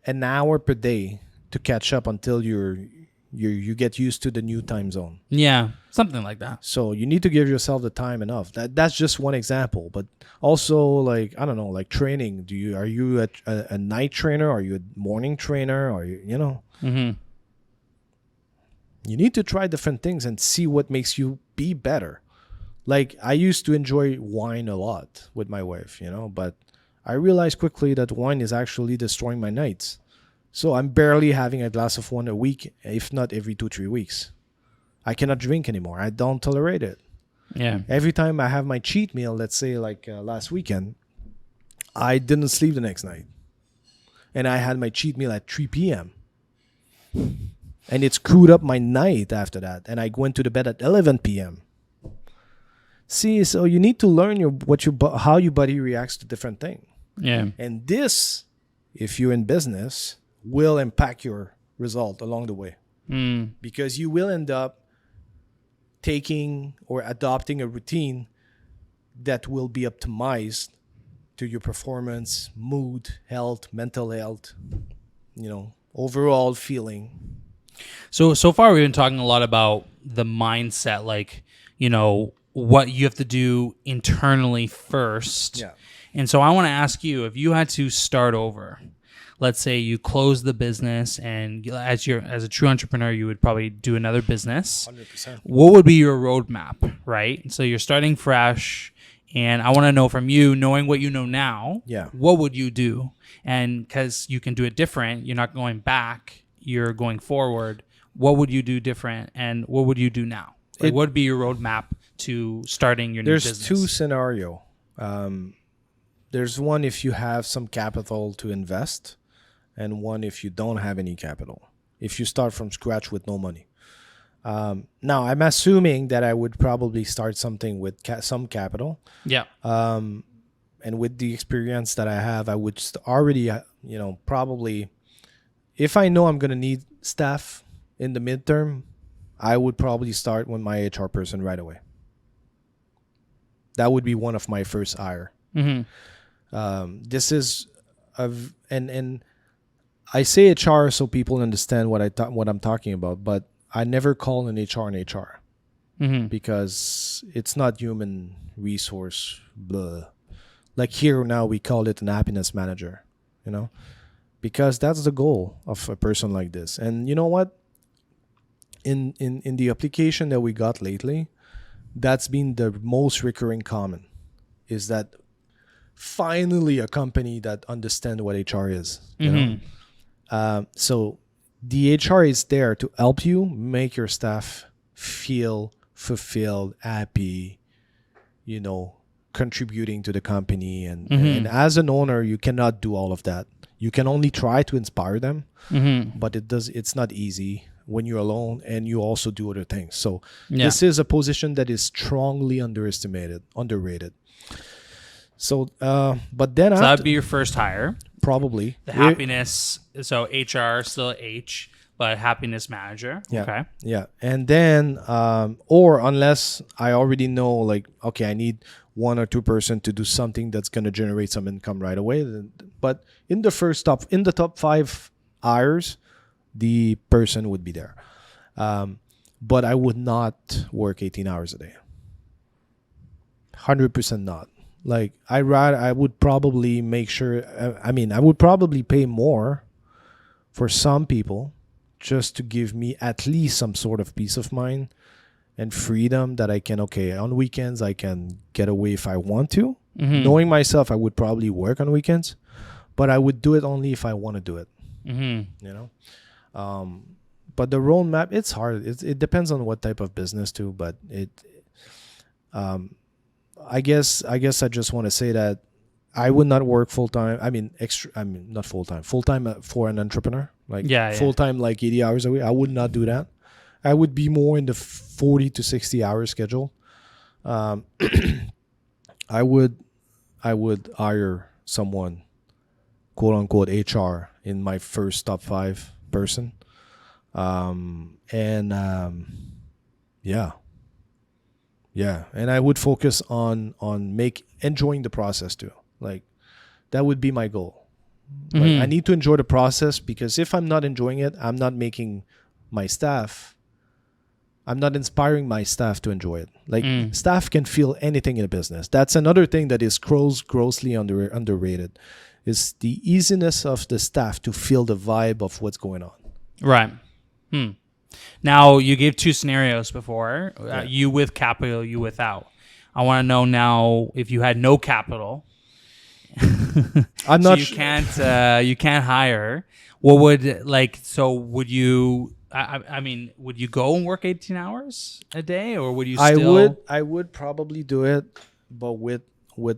Speaker 1: an hour per day to catch up until you get used to the new time zone.
Speaker 2: Yeah, something like that.
Speaker 1: So you need to give yourself the time enough. That's just one example, but also like I don't know, like training. Are you a night trainer? Are you a morning trainer? Are you know?
Speaker 2: Mm-hmm.
Speaker 1: You need to try different things and see what makes you be better. Like I used to enjoy wine a lot with my wife, but I realized quickly that wine is actually destroying my nights. So I'm barely having a glass of wine a week, if not every 2-3 weeks. I cannot drink anymore. I don't tolerate it.
Speaker 2: Yeah.
Speaker 1: Every time I have my cheat meal, let's say like last weekend, I didn't sleep the next night. And I had my cheat meal at 3 p.m. And it screwed up my night after that. And I went to the bed at 11 p.m. See, so you need to learn how your body reacts to different things.
Speaker 2: Yeah.
Speaker 1: And this, if you're in business, will impact your result along the way. Because you will end up taking or adopting a routine that will be optimized to your performance, mood, health, mental health, overall feeling.
Speaker 2: So far we've been talking a lot about the mindset, like, what you have to do internally first.
Speaker 1: Yeah.
Speaker 2: And so I want to ask you, if you had to start over, let's say you close the business and as a true entrepreneur, you would probably do another business.
Speaker 1: 100%.
Speaker 2: What would be your roadmap, right? So you're starting fresh, and I want to know from you, knowing what you know now, what would you do? And because you can do it different, you're not going back, you're going forward. What would you do different, and what would you do now? Like, what would be your roadmap to starting your new business?
Speaker 1: There's two scenarios. There's one if you have some capital to invest, and one if you don't have any capital. If you start from scratch with no money. Now, I'm assuming that I would probably start something with some capital.
Speaker 2: Yeah.
Speaker 1: And with the experience that I have, I would already, probably, if I know I'm going to need staff in the midterm, I would probably start with my HR person right away. That would be one of my first hire.
Speaker 2: Mm-hmm.
Speaker 1: This is, and I say HR so people understand what I'm talking about, but I never call an HR an HR because it's not human resource. Blah. Like here now we call it an happiness manager, because that's the goal of a person like this. And you know what? In the application that we got lately, that's been the most recurring comment is that finally a company that understands what HR is. So the HR is there to help you make your staff feel fulfilled, happy, contributing to the company. And as an owner, you cannot do all of that. You can only try to inspire them, but it's not easy when you're alone and you also do other things. So this is a position that is strongly underrated. So, but then
Speaker 2: so that'd be your first hire.
Speaker 1: Probably
Speaker 2: the happiness. So HR still H, but happiness manager.
Speaker 1: Yeah.
Speaker 2: Okay.
Speaker 1: Yeah, and then or unless I already know, like, okay, I need 1 or 2 person to do something that's gonna generate some income right away. But in the top 5 hires, the person would be there. But I would not work 18 hours a day. 100% not. Like I would probably make sure. I would probably pay more for some people just to give me at least some sort of peace of mind and freedom that I can. Okay, on weekends I can get away if I want to, Knowing myself, I would probably work on weekends, but I would do it only if I want to do it. You know, but the roadmap, it's hard. It depends on what type of business too. But I guess I just want to say that I would not work full time. I mean, not full time. Full time for an entrepreneur, like full time, like 80 hours a week. I would not do that. I would be more in the 40 to 60 hour schedule. I would hire someone, quote unquote HR, in my first top 5 person, yeah, and I would focus on enjoying the process too. Like that would be my goal. Like, I need to enjoy the process, because if I'm not enjoying it, I'm not making my staff. I'm not inspiring my staff to enjoy it. Like staff can feel anything in a business. That's another thing that is grossly underrated, is the easiness of the staff to feel the vibe of what's going on.
Speaker 2: Right. Now, you gave 2 scenarios before, you with capital, you without. I want to know now, if you had no capital,
Speaker 1: I'm not.
Speaker 2: You can't hire. What would would you? I mean, would you go and work 18 hours a day, or would you still?
Speaker 1: I would probably do it, but with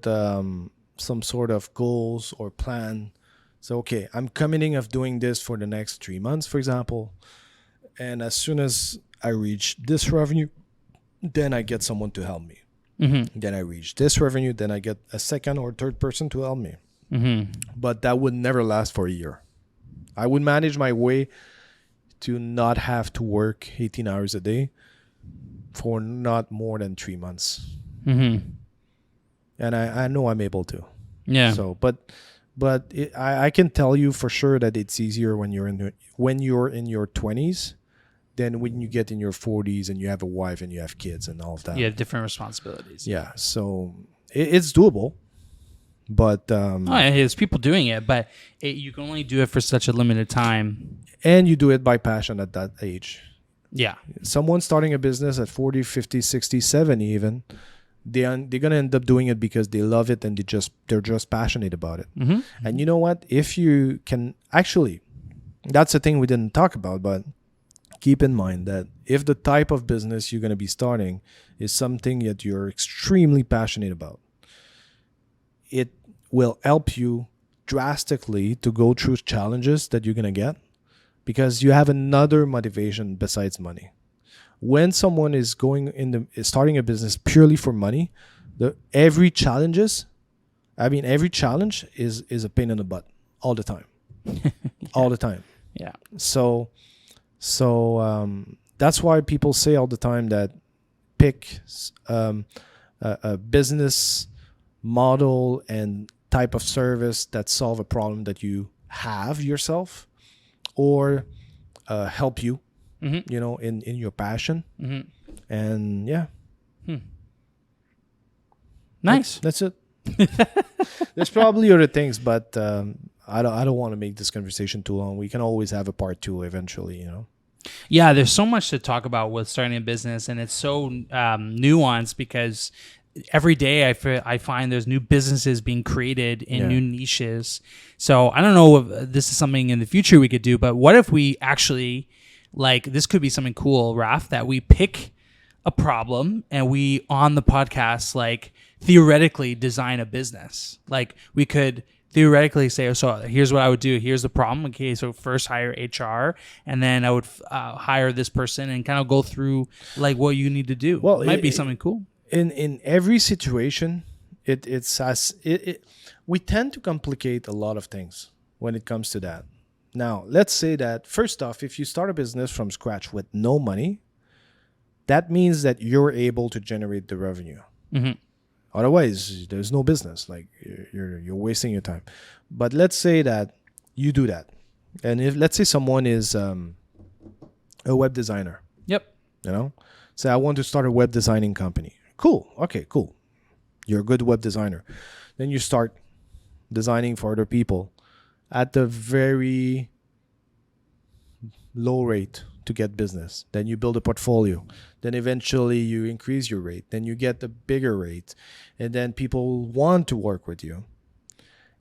Speaker 1: some sort of goals or plan. So, okay, I'm committing of doing this for the next 3 months, for example. And as soon as I reach this revenue, then I get someone to help me. Then I reach this revenue, then I get a second or third person to help me. But that would never last for a year. I would manage my way to not have to work 18 hours a day for not more than 3 months. And I know I'm able to.
Speaker 2: Yeah.
Speaker 1: So, but I can tell you for sure that it's easier when you're in your 20s than when you get in your 40s and you have a wife and you have kids and all of that.
Speaker 2: You have different responsibilities.
Speaker 1: Yeah. So it's doable, but
Speaker 2: there's people doing it, but you can only do it for such a limited time.
Speaker 1: And you do it by passion at that age.
Speaker 2: Yeah.
Speaker 1: Someone starting a business at 40, 50, 60, 70 even, they're going to end up doing it because they love it and they're just passionate about it. And you know what? If you can actually, that's the thing we didn't talk about, but keep in mind that if the type of business you're going to be starting is something that you're extremely passionate about, it will help you drastically to go through challenges that you're going to get, because you have another motivation besides money. When someone is starting a business purely for money, every challenge is a pain in the butt all the time. All the time.
Speaker 2: Yeah.
Speaker 1: So that's why people say all the time that pick a business model and type of service that solve a problem that you have yourself, or help you, in your passion. And yeah.
Speaker 2: Nice.
Speaker 1: That's it. There's probably other things, but I don't want to make this conversation too long. We can always have a part 2 eventually,
Speaker 2: Yeah, there's so much to talk about with starting a business, and it's so nuanced, because every day I find there's new businesses being created in new niches. So I don't know if this is something in the future we could do, but what if we actually, this could be something cool, Raph, that we pick a problem and we, on the podcast, theoretically design a business. We could theoretically say, so here's what I would do. Here's the problem. Okay, so first hire HR, and then I would hire this person and kind of go through what you need to do. Well, it might be something cool.
Speaker 1: In every situation, we tend to complicate a lot of things when it comes to that. Now, let's say that first off, if you start a business from scratch with no money, that means that you're able to generate the revenue. Otherwise, there's no business. You're wasting your time. But let's say that you do that, and let's say someone is a web designer.
Speaker 2: Yep.
Speaker 1: Say I want to start a web designing company. Cool. Okay, cool. You're a good web designer. Then you start designing for other people at the very low rate, to get business. Then you build a portfolio. Then eventually you increase your rate. Then you get the bigger rate. And then people want to work with you.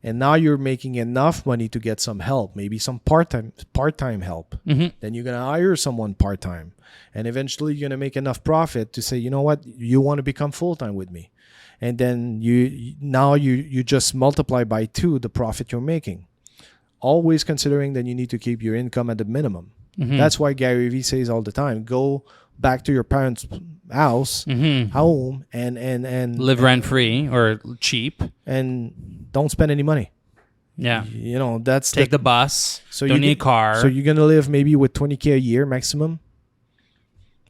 Speaker 1: And now you're making enough money to get some help, maybe some part-time help. Then you're going to hire someone part-time. And eventually you're going to make enough profit to say, you know what, you want to become full-time with me. And then you just multiply by 2 the profit you're making. Always considering that you need to keep your income at the minimum. That's why Gary Vee says all the time, go back to your parents' house, home, and
Speaker 2: Live rent-free or cheap.
Speaker 1: And don't spend any money.
Speaker 2: Yeah.
Speaker 1: You know, that's
Speaker 2: Take the bus.
Speaker 1: so
Speaker 2: Don't
Speaker 1: you
Speaker 2: need a car.
Speaker 1: So you're going to live maybe with $20K a year maximum.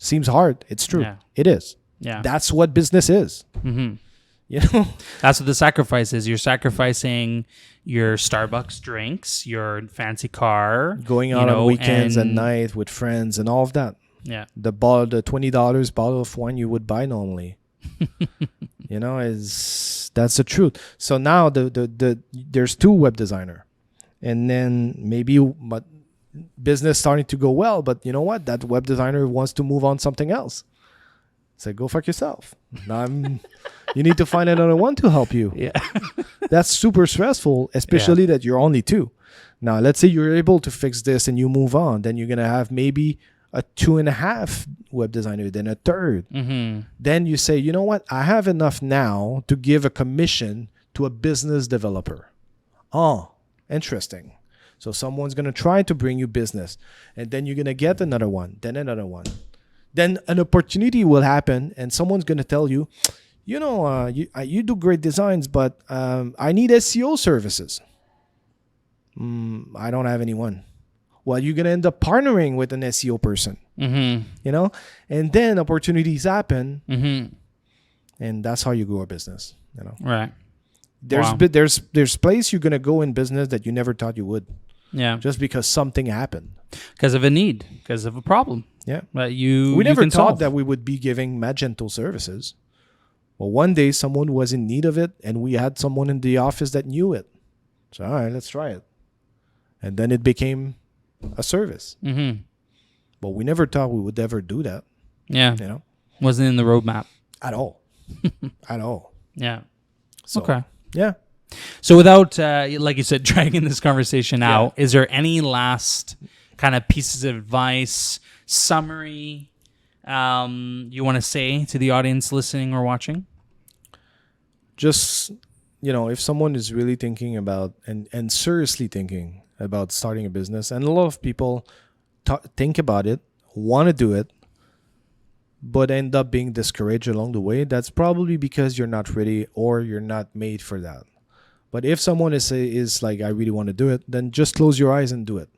Speaker 1: Seems hard. It's true.
Speaker 2: Yeah.
Speaker 1: It is.
Speaker 2: Yeah.
Speaker 1: That's what business is. You know?
Speaker 2: That's what the sacrifice is. You're sacrificing your Starbucks drinks, your fancy car,
Speaker 1: Going out on weekends and night with friends and all of that.
Speaker 2: Yeah.
Speaker 1: The $20 bottle of wine you would buy normally. You know, that's the truth. So now there's 2 web designer, and then maybe but business starting to go well, but you know what? That web designer wants to move on something else. Say, go fuck yourself. You need to find another one to help you.
Speaker 2: Yeah.
Speaker 1: That's super stressful, especially that you're only 2. Now, let's say you're able to fix this and you move on. Then you're going to have maybe a 2.5 web designer, then a third. Then you say, you know what? I have enough now to give a commission to a business developer. Oh, interesting. So someone's going to try to bring you business. And then you're going to get another one, then another one. Then an opportunity will happen and someone's going to tell you, you know, you do great designs, but I need SEO services. I don't have anyone. Well, you're going to end up partnering with an SEO person, you know, and then opportunities happen. And that's how you grow a business, you know.
Speaker 2: Right.
Speaker 1: There's place you're going to go in business that you never thought you would.
Speaker 2: Yeah.
Speaker 1: Just because something happened.
Speaker 2: Because of a need, because of a problem.
Speaker 1: Yeah.
Speaker 2: That
Speaker 1: we never
Speaker 2: can
Speaker 1: thought
Speaker 2: solve.
Speaker 1: that we would be giving Magento services. Well, one day someone was in need of it and we had someone in the office that knew it. So, all right, let's try it. And then it became a service. But we never thought we would ever do that.
Speaker 2: Yeah.
Speaker 1: You know?
Speaker 2: Wasn't in the roadmap.
Speaker 1: At all. At all.
Speaker 2: Yeah.
Speaker 1: So,
Speaker 2: Okay.
Speaker 1: Yeah.
Speaker 2: So without, like you said, dragging this conversation out, is there any last kind of pieces of advice, summary you want to say to the audience listening or watching?
Speaker 1: Just, you know, if someone is really thinking about and seriously thinking about starting a business, and a lot of people think about it, want to do it, but end up being discouraged along the way, that's probably because you're not ready or you're not made for that. But if someone is like, I really want to do it, then just close your eyes and do it.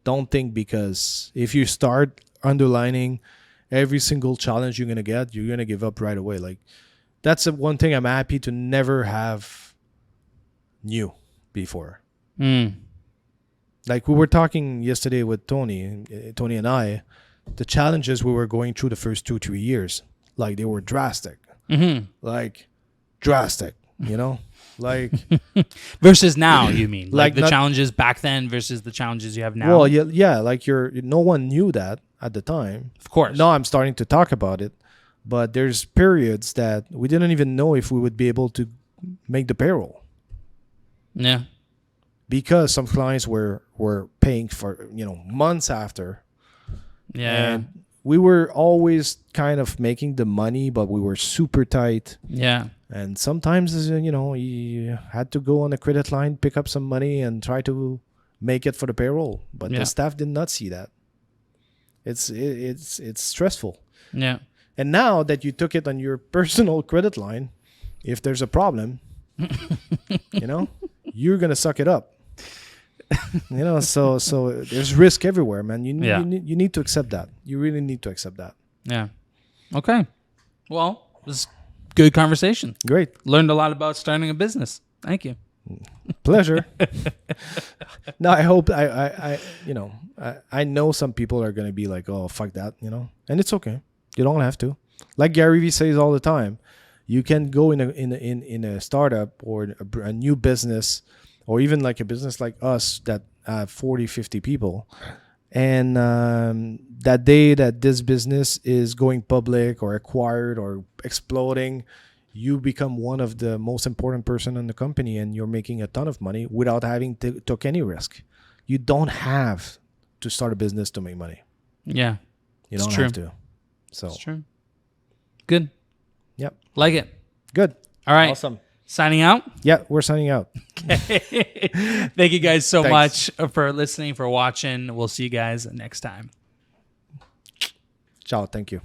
Speaker 1: Don't think, because if you start underlining every single challenge you're going to get, you're going to give up right away. Like, that's one thing I'm happy to never have knew before. Like we were talking yesterday with Tony and I, the challenges we were going through the first 2-3 years, like they were drastic, like drastic, you know, like
Speaker 2: versus now, you mean like the
Speaker 1: not,
Speaker 2: challenges back then versus the challenges you have now?
Speaker 1: Well, yeah, like no one knew that at the time.
Speaker 2: Of course.
Speaker 1: Now I'm starting to talk about it, but there's periods that we didn't even know if we would be able to make the payroll.
Speaker 2: Yeah.
Speaker 1: Because some clients were paying for, you know, months after.
Speaker 2: Yeah.
Speaker 1: And we were always kind of making the money, but we were super tight.
Speaker 2: Yeah.
Speaker 1: And sometimes, you know, you had to go on a credit line, pick up some money and try to make it for the payroll. But the staff did not see that. It's stressful.
Speaker 2: Yeah.
Speaker 1: And now that you took it on your personal credit line, if there's a problem, you know, you're going to suck it up. You know, so there's risk everywhere, man. You need to accept that. You really need to accept that.
Speaker 2: Yeah. Okay. Well, it was good conversation.
Speaker 1: Great.
Speaker 2: Learned a lot about starting a business. Thank you.
Speaker 1: Pleasure. No, I hope I know some people are going to be like, oh, fuck that, you know, and it's okay. You don't have to. Like Gary Vee says all the time, you can go in a startup or a new business, or even like a business like us that have 40, 50 people, And that day that this business is going public or acquired or exploding, you become one of the most important person in the company, and you're making a ton of money without having took any risk. You don't have to start a business to make money.
Speaker 2: Yeah.
Speaker 1: You
Speaker 2: It's
Speaker 1: don't
Speaker 2: true.
Speaker 1: have to. So,
Speaker 2: It's true. Good.
Speaker 1: yep.
Speaker 2: Like it.
Speaker 1: Good.
Speaker 2: All right.
Speaker 1: Awesome.
Speaker 2: Signing out.
Speaker 1: Yeah, we're signing out.
Speaker 2: Thank you guys so
Speaker 1: Thanks.
Speaker 2: much for listening, for watching. We'll see you guys next time.
Speaker 1: Ciao. Thank you.